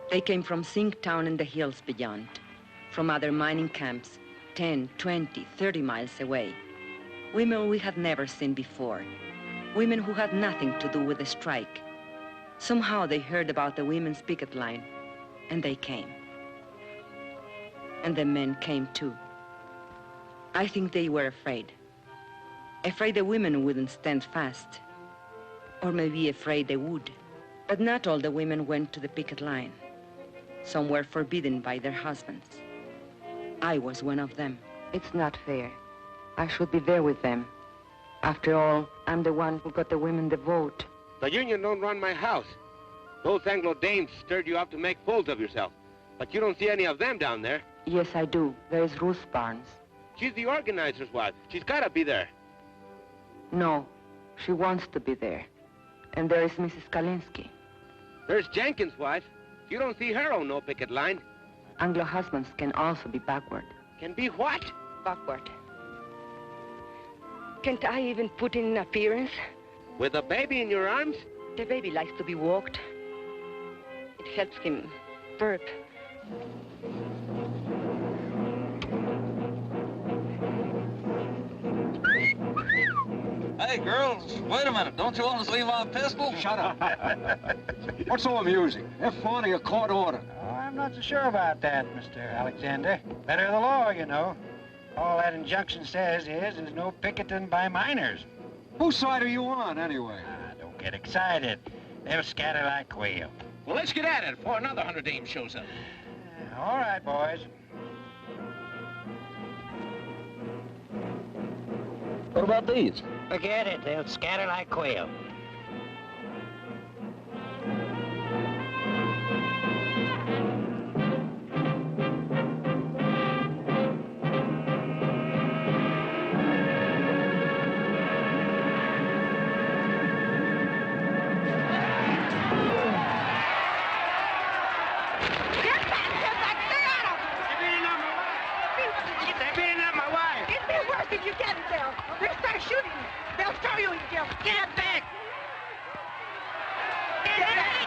They came from Zinc Town and the hills beyond, from other mining camps, 10, 20, 30 miles away. Women we had never seen before. Women who had nothing to do with the strike. Somehow they heard about the women's picket line, and they came. And the men came too. I think they were afraid. Afraid the women wouldn't stand fast. Or maybe afraid they would. But not all the women went to the picket line. Some were forbidden by their husbands. I was one of them. It's not fair. I should be there with them. After all, I'm the one who got the women the vote. The union don't run my house. Those Anglo dames stirred you up to make fools of yourself. But you don't see any of them down there. Yes, I do. There's Ruth Barnes. She's the organizer's wife. She's got to be there. No, she wants to be there. And there is Mrs. Kalinsky. There's Jenkins' wife. You don't see her on no picket line. Anglo husbands can also be backward. Can be what? Backward. Can't I even put in an appearance? With a baby in your arms? The baby likes to be walked. It helps him burp. Hey, girls, wait a minute. Don't you want to see my pistol? Shut up. What's so amusing? F40 a court order. Oh, I'm not so sure about that, Mr. Alexander. Better the law, you know. All that injunction says is there's no picketing by miners. Whose side are you on, anyway? Don't get excited. They'll scatter like quail. Well, let's get at it before another 100 dames shows up. All right, boys. What about these? Forget it. They'll scatter like quail. If you get it, they'll start shooting. They'll throw you in jail. Get back! Get back!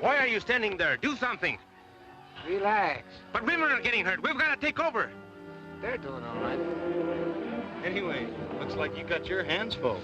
Why are you standing there? Do something. Relax. But women are getting hurt. We've got to take over. They're doing all right. Anyway, looks like you got your hands full.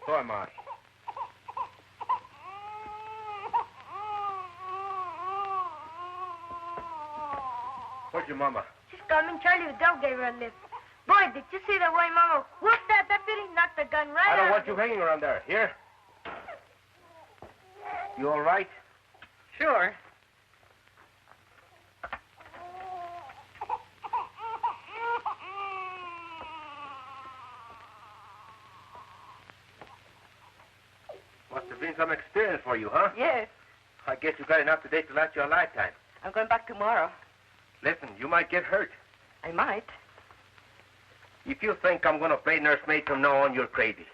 So am I. Where's your mama? She's coming. Charlie the dog gave her a lift. Boy, did you see the way Mama whooped that deputy? Knocked the gun right I don't out want of you him. hanging around there. Here? You all right? Sure. Must have been some experience for you, huh? Yes. I guess you got enough today to last you a lifetime. I'm going back tomorrow. Listen, you might get hurt. I might. If you think I'm going to play nursemaid from now on, you're crazy.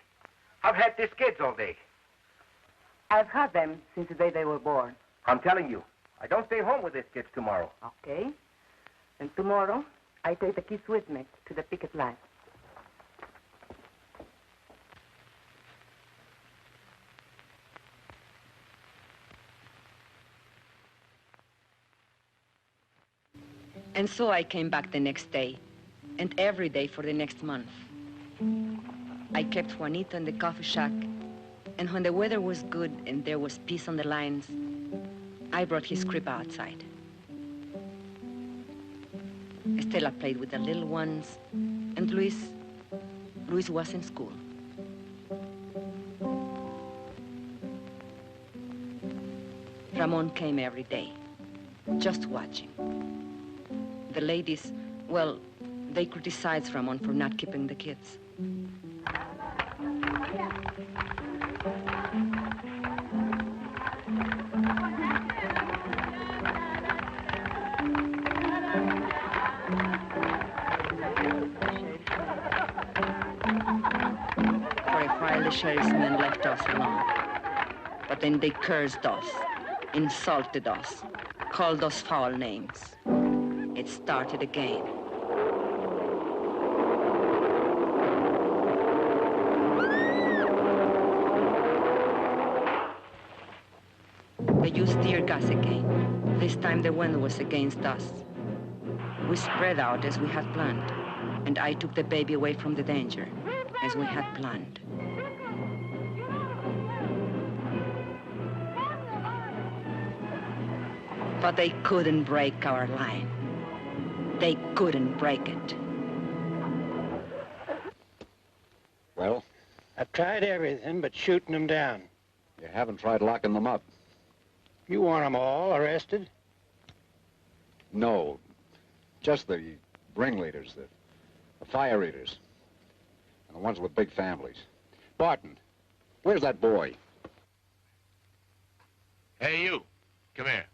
I've had these kids all day. I've had them since the day they were born. I'm telling you, I don't stay home with these kids tomorrow. Okay. And tomorrow, I take the kids with me to the picket line. And so I came back the next day, and every day for the next month. I kept Juanito in the coffee shack, and when the weather was good and there was peace on the lines, I brought his crib outside. Estela played with the little ones, and Luis was in school. Ramon came every day, just watching. The ladies, well, they criticized Ramon for not keeping the kids. For a while, the sheriff's men left us alone. But then they cursed us, insulted us, called us foul names. It started again. They used tear gas again. This time the wind was against us. We spread out as we had planned, and I took the baby away from the danger, as we had planned. But they couldn't break our line. They couldn't break it. Well? I've tried everything but shooting them down. You haven't tried locking them up. You want them all arrested? No. Just the ringleaders, the fire eaters, and the ones with big families. Barton, where's that boy? Hey, you. Come here.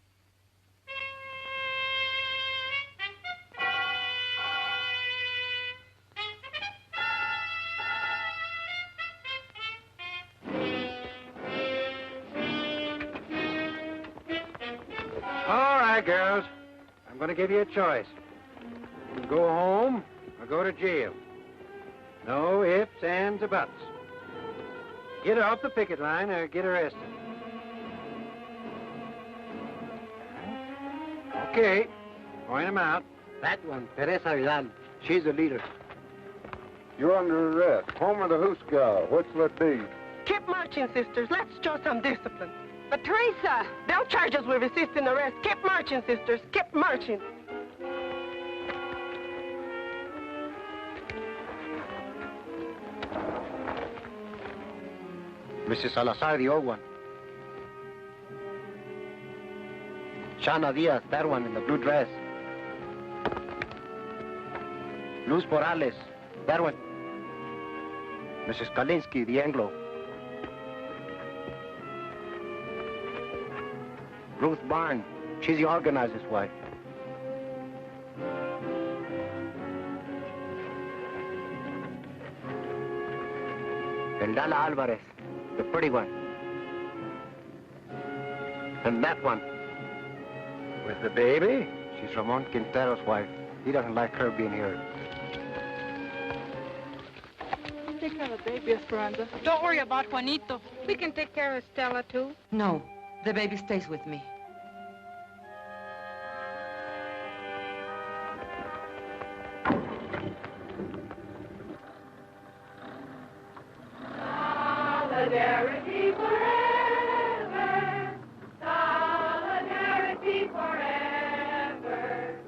All right, girls. I'm going to give you a choice. You can go home or go to jail. No ifs, ands, or buts. Get off the picket line or get arrested. Okay. Point them out. That one, Teresa Vidal. She's the leader. You're under arrest. Home or the Hoosegow. What's that be? Keep marching, sisters. Let's show some discipline. But Teresa, they'll charge us with resisting arrest. Keep marching, sisters. Keep marching. Mrs. Salazar, the old one. Shana Diaz, that one in the blue dress. Luz Morales, that one. Mrs. Kalinsky, the Anglo. Ruth Barn, she's the organizer's wife. And Lala Alvarez, the pretty one. And that one, with the baby, she's Ramon Quintero's wife. He doesn't like her being here. Take care of the baby, Esperanza. Don't worry about Juanito. We can take care of Stella, too. No, the baby stays with me. Solidarity forever. Solidarity forever.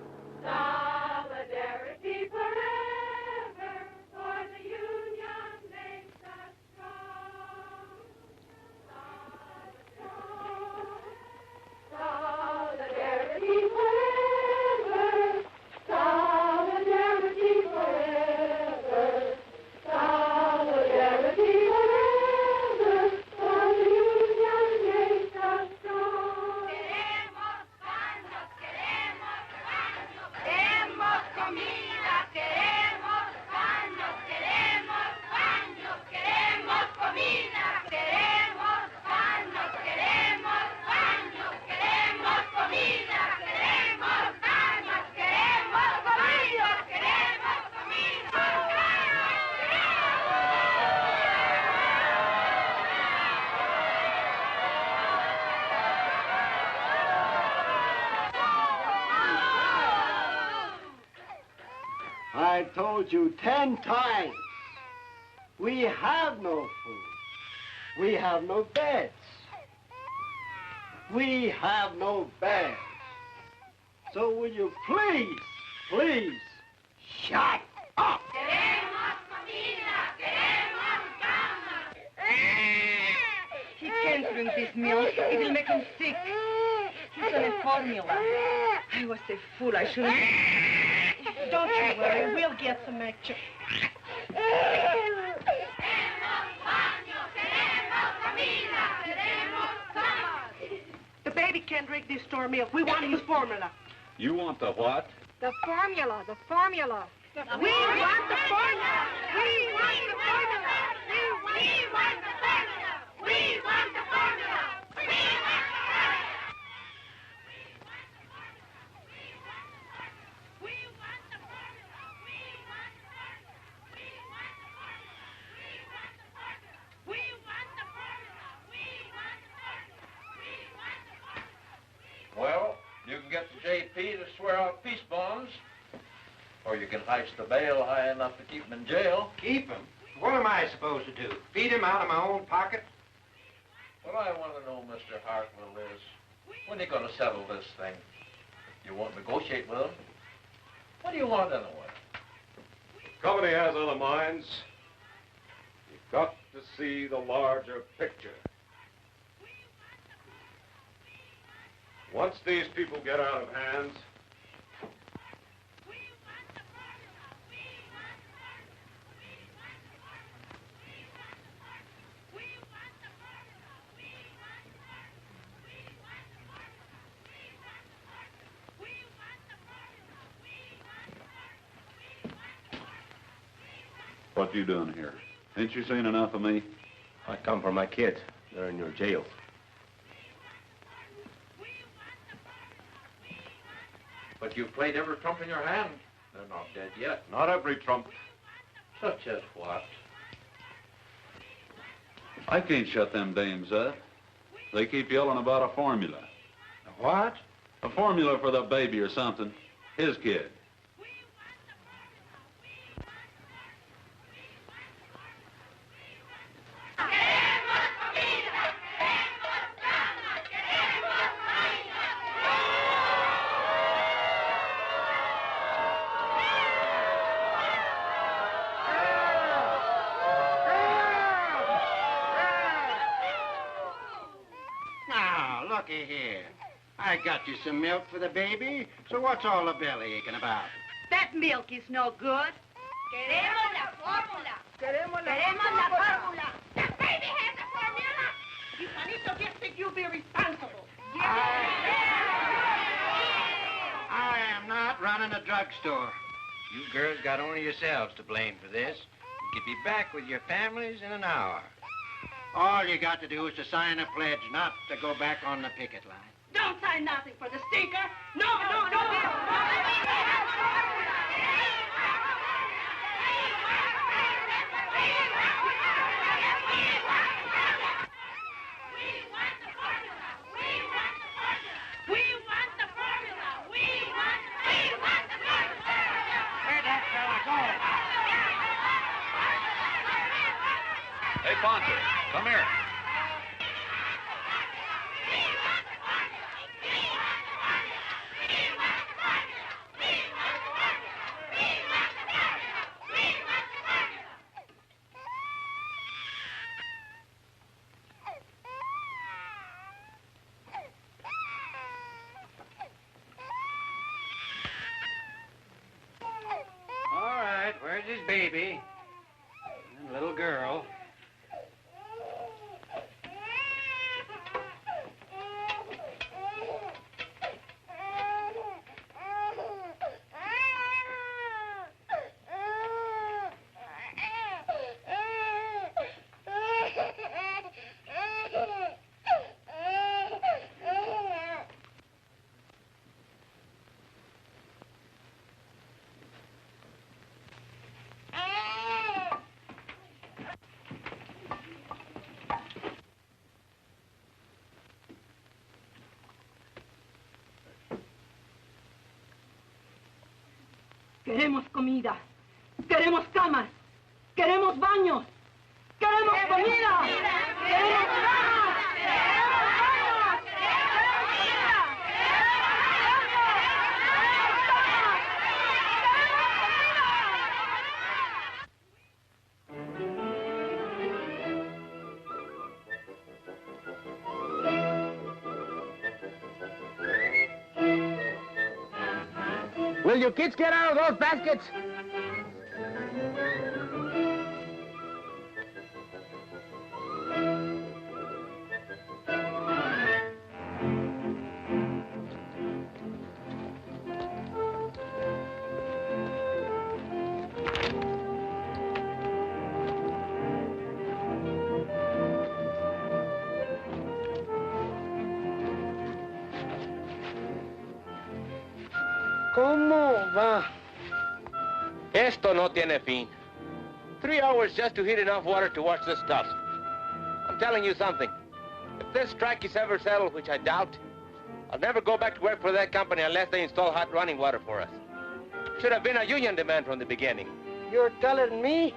Solidarity forever. For the union makes us strong. Solidarity forever. Solidarity forever. Solidarity forever. For the told you 10 times. We have no food. We have no beds. We have no beds. So will you please, shut up? He can't drink this milk. It will make him sick. He's on a formula. I was a fool. I shouldn't... Don't you worry. We'll get some extra. The baby can't drink this store milk. We want his formula. You want the what? The formula, the formula. We want the formula. We want the formula. We want the formula. We want the formula. We want the Well, you can get the JP to swear out peace bonds, or you can heist the bail high enough to keep him in jail. Keep him? What am I supposed to do? Feed him out of my own pocket? What I want to know, Mr. Hartwell, is when are you going to settle this thing? You won't negotiate with him? What do you want anyway? Company has other minds. You've got to see the larger picture. Once these people get out of hand, what you doing here? Ain't you seen enough of me? I come for my kids. They're in your jail. But you've played every trump in your hand. They're not dead yet. Not every trump. Such as what? I can't shut them dames up. They keep yelling about a formula. A what? A formula for the baby or something. His kid. Now, looky here. I got you some milk for the baby, so what's all the belly aching about? That milk is no good. Queremos la fórmula. Queremos la fórmula. The baby has a formula. You Juanito just think you'll be responsible. I am not running a drugstore. You girls got only yourselves to blame for this. You could be back with your families in an hour. All you got to do is to sign a pledge not to go back on the picket line. Don't sign nothing for the stinker. No. Where'd that fella go? Hey, Poncho, come here. All right, where's his baby? And little girl. Queremos comida. Queremos camas. Queremos baños. Queremos comida. Queremos camas. Queremos baños. Queremos comida. Will you kids get out of those baskets? ¿Cómo va? Esto no tiene fin. 3 hours just to heat enough water to wash this stuff. I'm telling you something. If this strike is ever settled, which I doubt, I'll never go back to work for that company unless they install hot running water for us. Should have been a union demand from the beginning. You're telling me?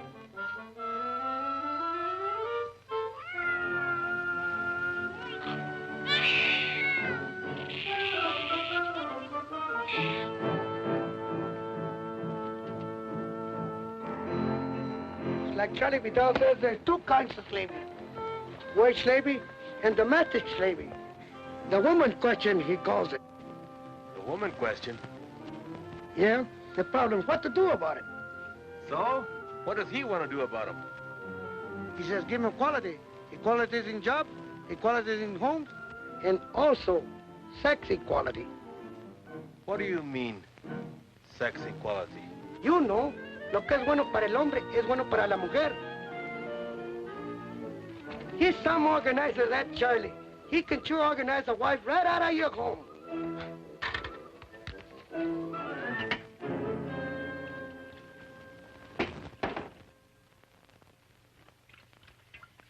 Like Charlie Vidal says, there's 2 kinds of slavery. Wage slavery and domestic slavery. The woman question, he calls it. The woman question? Yeah, the problem is what to do about it. So? What does he want to do about them? He says give him equality. Equality in job, equality in homes, and also sex equality. What do you mean, sex equality? You know. Lo que es bueno para el hombre es bueno para la mujer. He's some organizer, that Charlie. He can sure organize a wife right out of your home.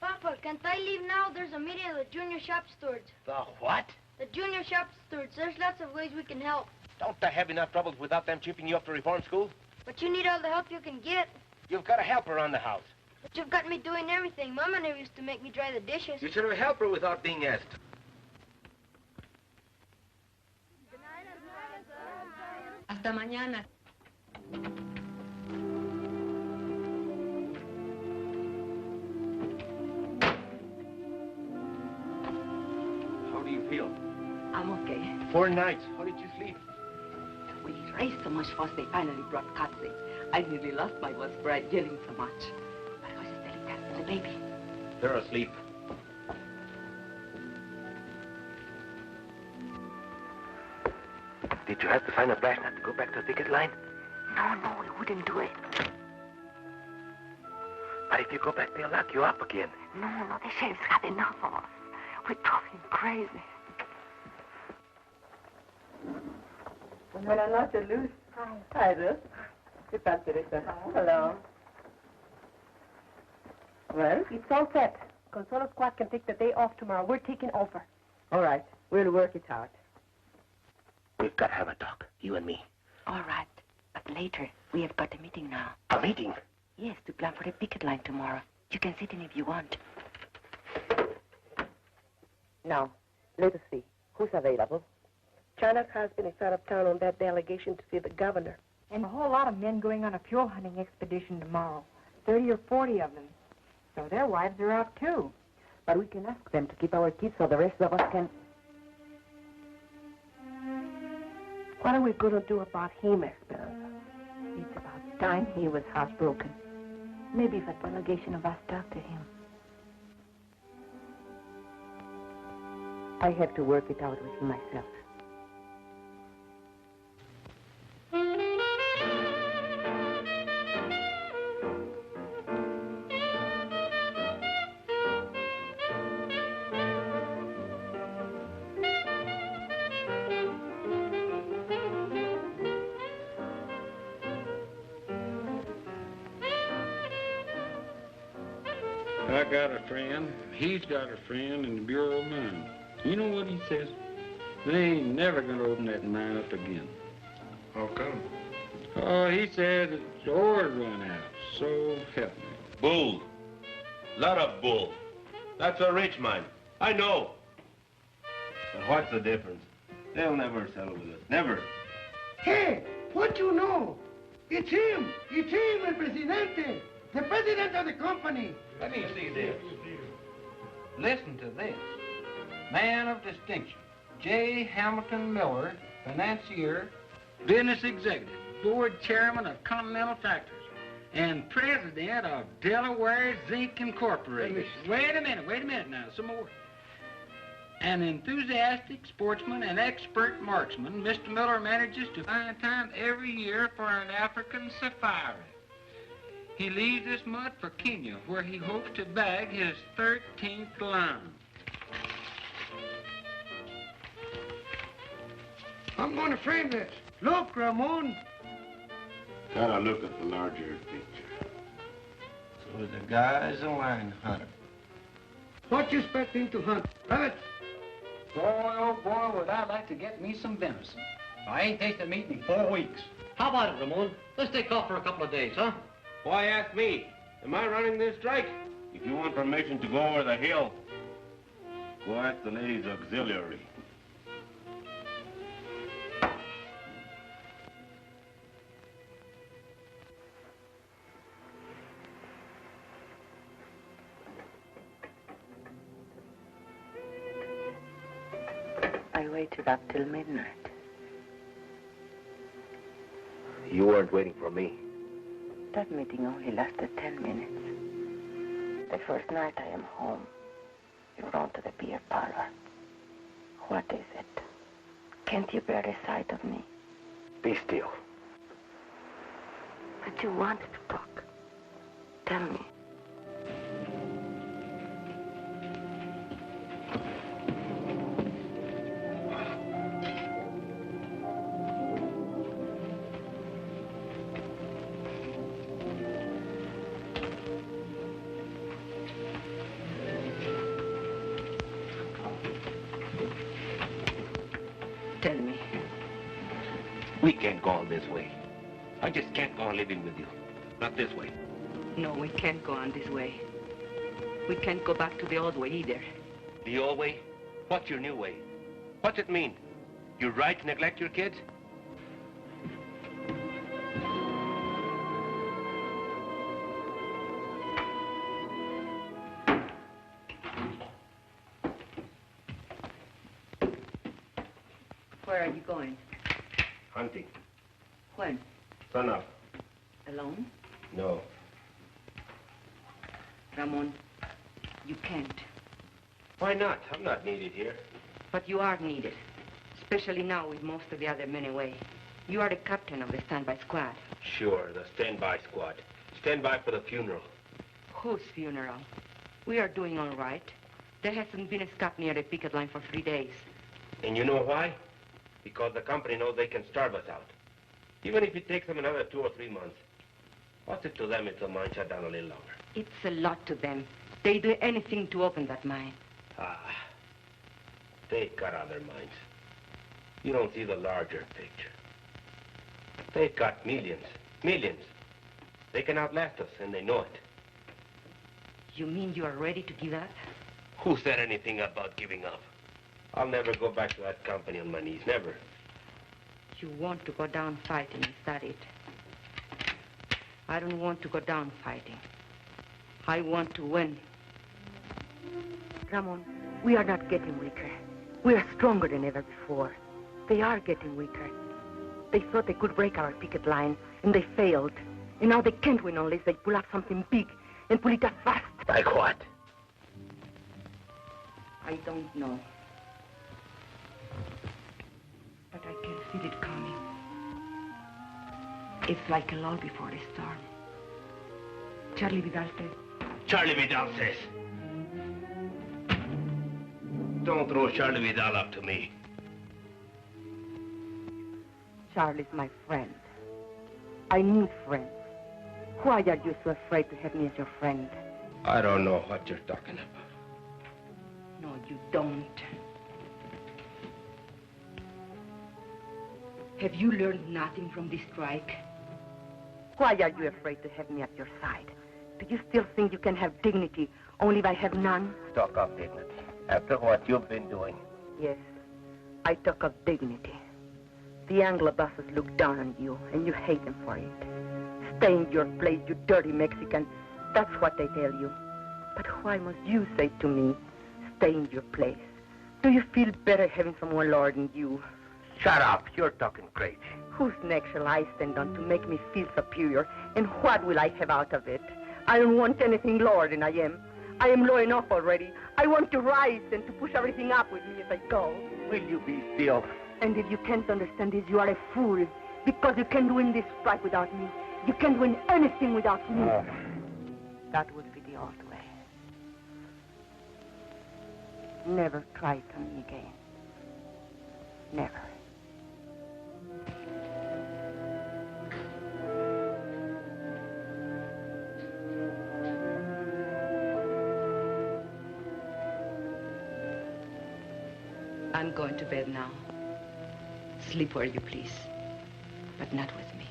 Papa, can't I leave now? There's a meeting of the junior shop stewards. The what? The junior shop stewards. There's lots of ways we can help. Don't I have enough troubles without them chipping you up to reform school? But you need all the help you can get. You've got a helper around the house. But you've got me doing everything. Mama never used to make me dry the dishes. You should have helped her without being asked. Hasta mañana. How do you feel? I'm okay. 4 nights. How did you sleep? We raised so much fuss, they finally brought Katze. I nearly lost my voice for yelling so much. But I was telling Kat and the baby. They're asleep. Did you have to sign a blast not to go back to the picket line? No, we wouldn't do it. But if you go back, they'll lock you up again. No, the sheriff's had enough of us. We drove him crazy. Buenas noches, Luz. Hi, Ruth. ¿Qué tal, Teresa? Hello. Well, it's all set. Consuelo Squad can take the day off tomorrow. We're taking over. All right. We'll work it out. We've got to have a talk, you and me. All right. But later, we have got a meeting now. A meeting? Yes, to plan for the picket line tomorrow. You can sit in if you want. Now, let us see. Who's available? China's husband is out of town on that delegation to see the governor. And a whole lot of men going on a fuel hunting expedition tomorrow. 30 or 40 of them. So their wives are out, too. But we can ask them to keep our kids so the rest of us can... What are we going to do about him, Esperanza? It's about time he was housebroken. Maybe if a delegation of us talk to him. I have to work it out with him myself. I got a friend, he's got a friend in the Bureau of Mines. You know what he says? They ain't never gonna open that mine up again. How come? Oh, he said the ore run out. So help me. Bull. Lot of bull. That's a rich mine. I know. But what's the difference? They'll never settle with us. Never. Hey, what you know? It's him. It's him, el presidente. The president of the company. Let me see this. Listen to this. Man of distinction, J. Hamilton Miller, financier, business executive, board chairman of Continental Factories, and president of Delaware Zinc Incorporated. Wait a minute now, some more. An enthusiastic sportsman and expert marksman, Mr. Miller manages to find time every year for an African safari. He leaves this mud for Kenya, where he hopes to bag his 13th lion. I'm going to frame this. Look, Ramon. Gotta look at the larger picture. So the guy's a lion hunter. What you expect him to hunt? Rabbit? Boy, oh boy, would I like to get me some venison. I ain't tasted meat in 4 weeks. How about it, Ramon? Let's take off for a couple of days, huh? Why ask me? Am I running this strike? If you want permission to go over the hill, go ask the ladies' auxiliary. I waited up till midnight. You weren't waiting for me. That meeting only lasted 10 minutes. The first night I am home, you run to the beer parlor. What is it? Can't you bear the sight of me? Be still. But you wanted to talk. Tell me. Tell me. We can't go on this way. I just can't go on living with you. Not this way. No, we can't go on this way. We can't go back to the old way either. The old way? What's your new way? What's it mean? You're right to neglect your kids? Where are you going? Hunting. When? Sun up. Alone? No. Ramon, you can't. Why not? I'm not needed here. But you are needed. Especially now with most of the other men away. You are the captain of the standby squad. Sure, the standby squad. Standby for the funeral. Whose funeral? We are doing all right. There hasn't been a scrap near the picket line for 3 days. And you know why? Because the company knows they can starve us out. Even if it takes them another 2 or 3 months. What's it to them if the mine shut down a little longer? It's a lot to them. They do anything to open that mine. They got other mines. You don't see the larger picture. They've got millions. Millions. They can outlast us, and they know it. You mean you are ready to give up? Who said anything about giving up? I'll never go back to that company on my knees, never. You want to go down fighting, is that it? I don't want to go down fighting. I want to win. Ramon, we are not getting weaker. We are stronger than ever before. They are getting weaker. They thought they could break our picket line, and they failed. And now they can't win unless they pull up something big and pull it up fast. Like what? I don't know. But I can feel it coming. It's like a lull before a storm. Charlie Vidal says. Charlie Vidal says. Don't throw Charlie Vidal up to me. Charlie's my friend. I need friends. Why are you so afraid to have me as your friend? I don't know what you're talking about. No, you don't. Have you learned nothing from this strike? Why are you afraid to have me at your side? Do you still think you can have dignity only if I have none? Talk of dignity. After what you've been doing. Yes, I talk of dignity. The Anglo bosses look down on you, and you hate them for it. Stay in your place, you dirty Mexican. That's what they tell you. But why must you say to me, stay in your place? Do you feel better having someone lording you? Shut up. You're talking crazy. Whose neck shall I stand on to make me feel superior? And what will I have out of it? I don't want anything lower than I am. I am low enough already. I want to rise and to push everything up with me as I go. Will you be still? And if you can't understand this, you are a fool. Because you can't win this strike without me. You can't win anything without me. That would be the old way. Never try it on me again. Never. I'm going to bed now. Sleep where you please, but not with me.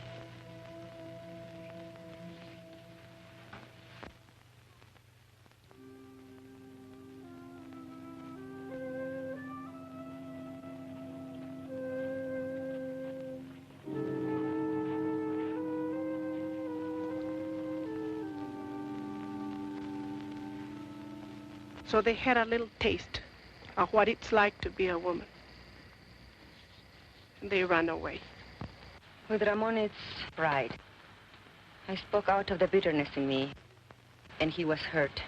So they had a little taste of what it's like to be a woman. And they ran away. With Ramon, it's pride. I spoke out of the bitterness in me, and he was hurt.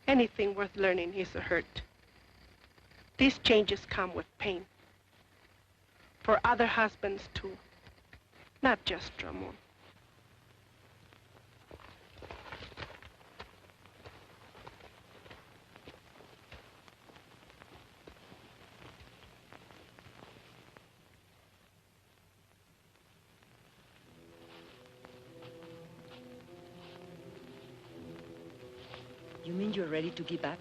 Anything worth learning is a hurt. These changes come with pain. For other husbands, too. Not just Ramon. You mean you're ready to give up?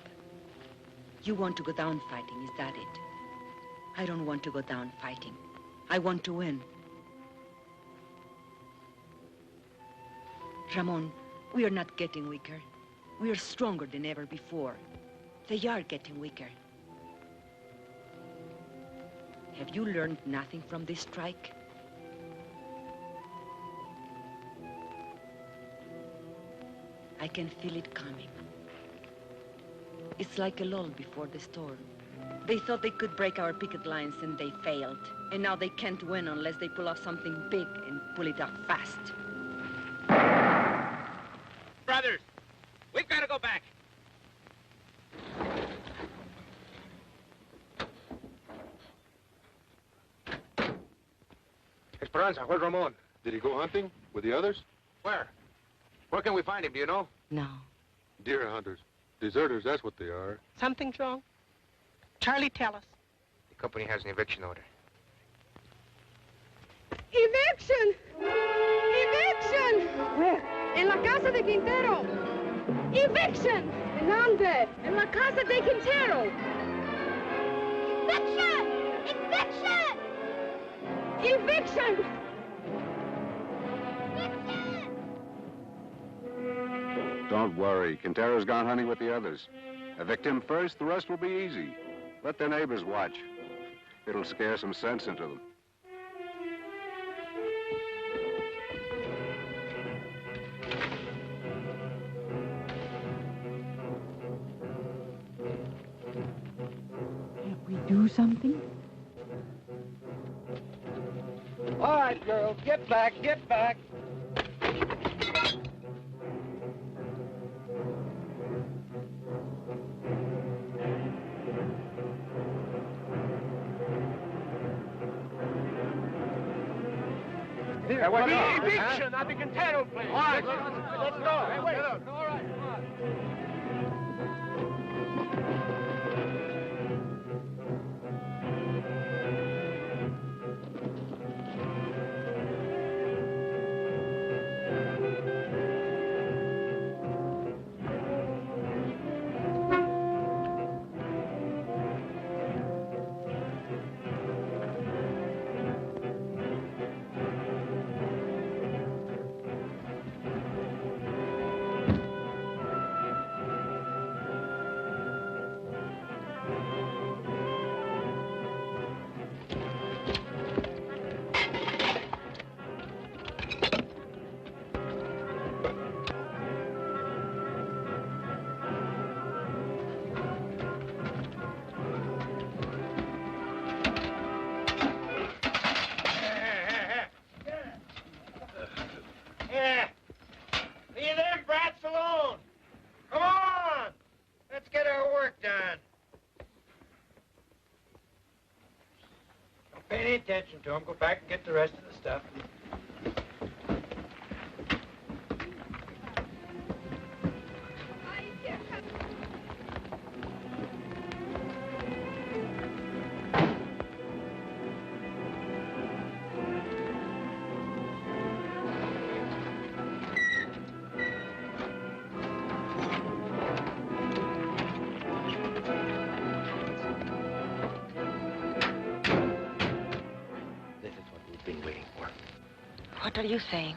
You want to go down fighting, is that it? I don't want to go down fighting. I want to win. Ramon, we are not getting weaker. We are stronger than ever before. They are getting weaker. Have you learned nothing from this strike? I can feel it coming. It's like a lull before the storm. They thought they could break our picket lines and they failed. And now they can't win unless they pull off something big and pull it off fast. Brothers, we've got to go back. Esperanza, where's Ramon? Did he go hunting with the others? Where? Where can we find him, do you know? No. Deer hunters. Deserters, that's what they are. Something's wrong? Charlie, tell us. The company has an eviction order. Eviction! Eviction! Where? En la casa de Quintero. Eviction! ¿En dónde? En la casa de Quintero. Eviction! Eviction! Eviction! Don't worry. Quintero's gone hunting with the others. Evict him first, the rest will be easy. Let their neighbors watch. It'll scare some sense into them. Can't we do something? All right, girls, get back, get back. Eviction at the Quintero place. All right, let's go. Hey, wait. All right, come on. attention to them. Go back and get the rest of the stuff. What are you saying?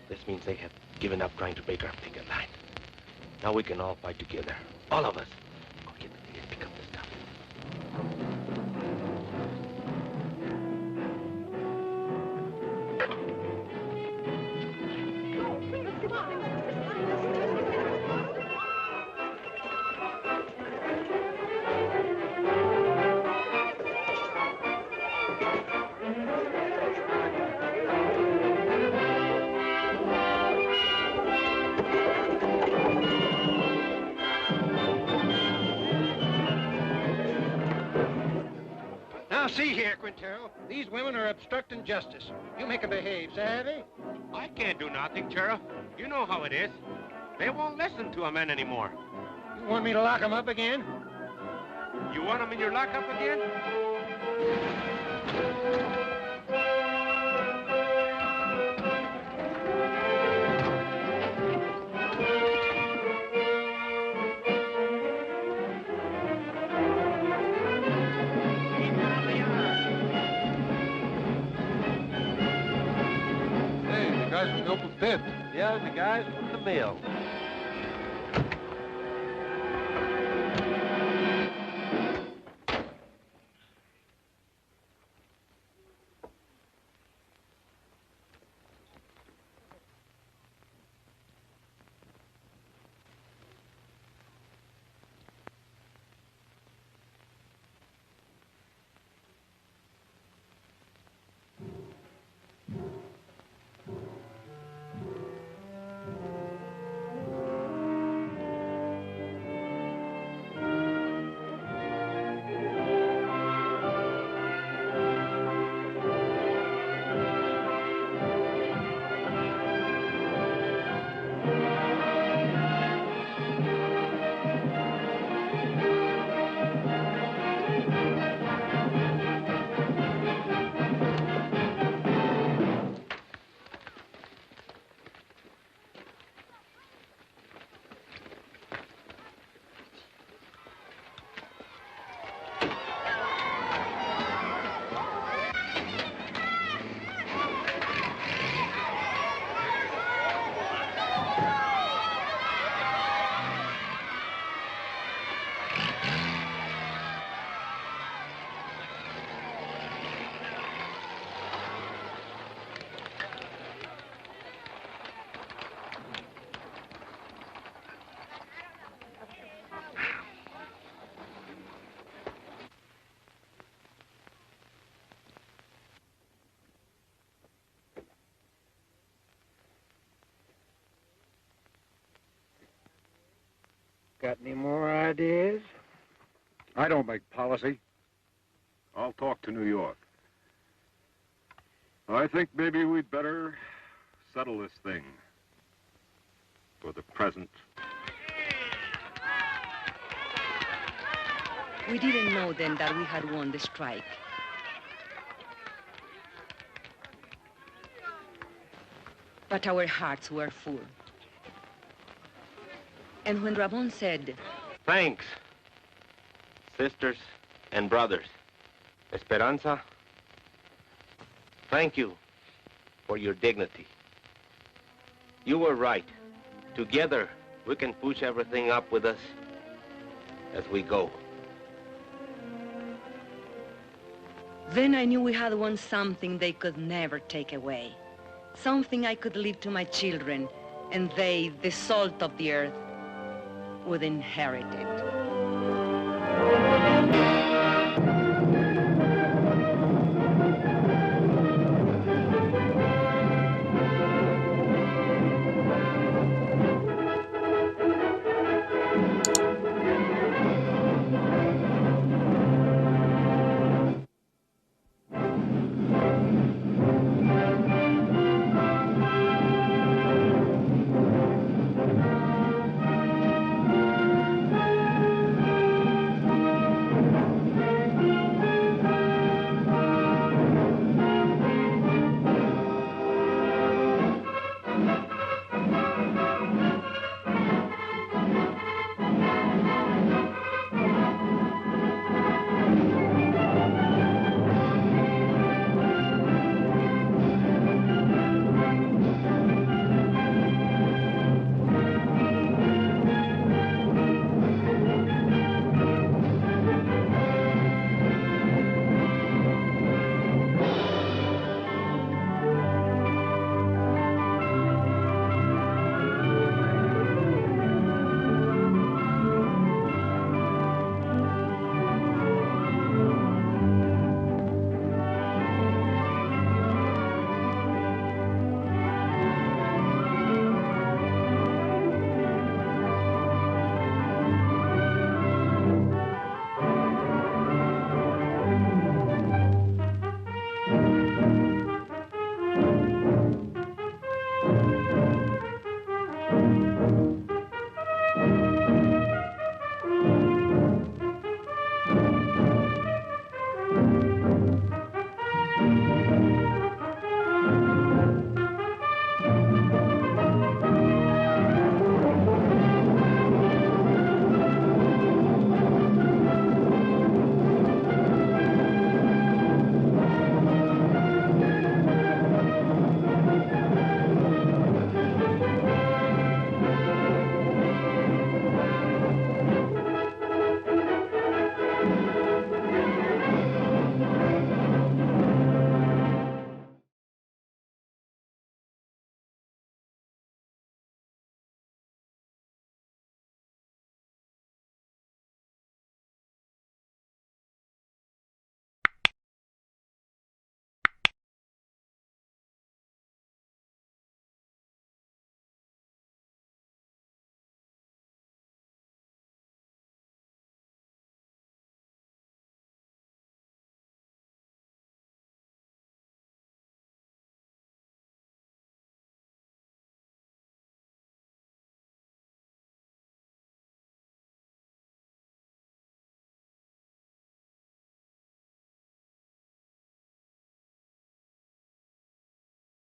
This means they have given up trying to break our picket line. Now we can all fight together. All of us. Go get the thing and pick up the stuff. Now, see here, Quintero. These women are obstructing justice. You make them behave, savvy? I can't do nothing, Sheriff. You know how it is. They won't listen to a man anymore. You want me to lock them up again? You want them in your lockup again? Guys from the open pit. Yeah, the guys from the mill. Got any more ideas? I don't make policy. I'll talk to New York. I think maybe we'd better settle this thing for the present. We didn't know then that we had won the strike. But our hearts were full. And when Ramon said, Thanks, sisters and brothers. Esperanza, thank you for your dignity. You were right. Together, we can push everything up with us as we go. Then I knew we had won something they could never take away. Something I could leave to my children, and they, the salt of the earth, would inherit it.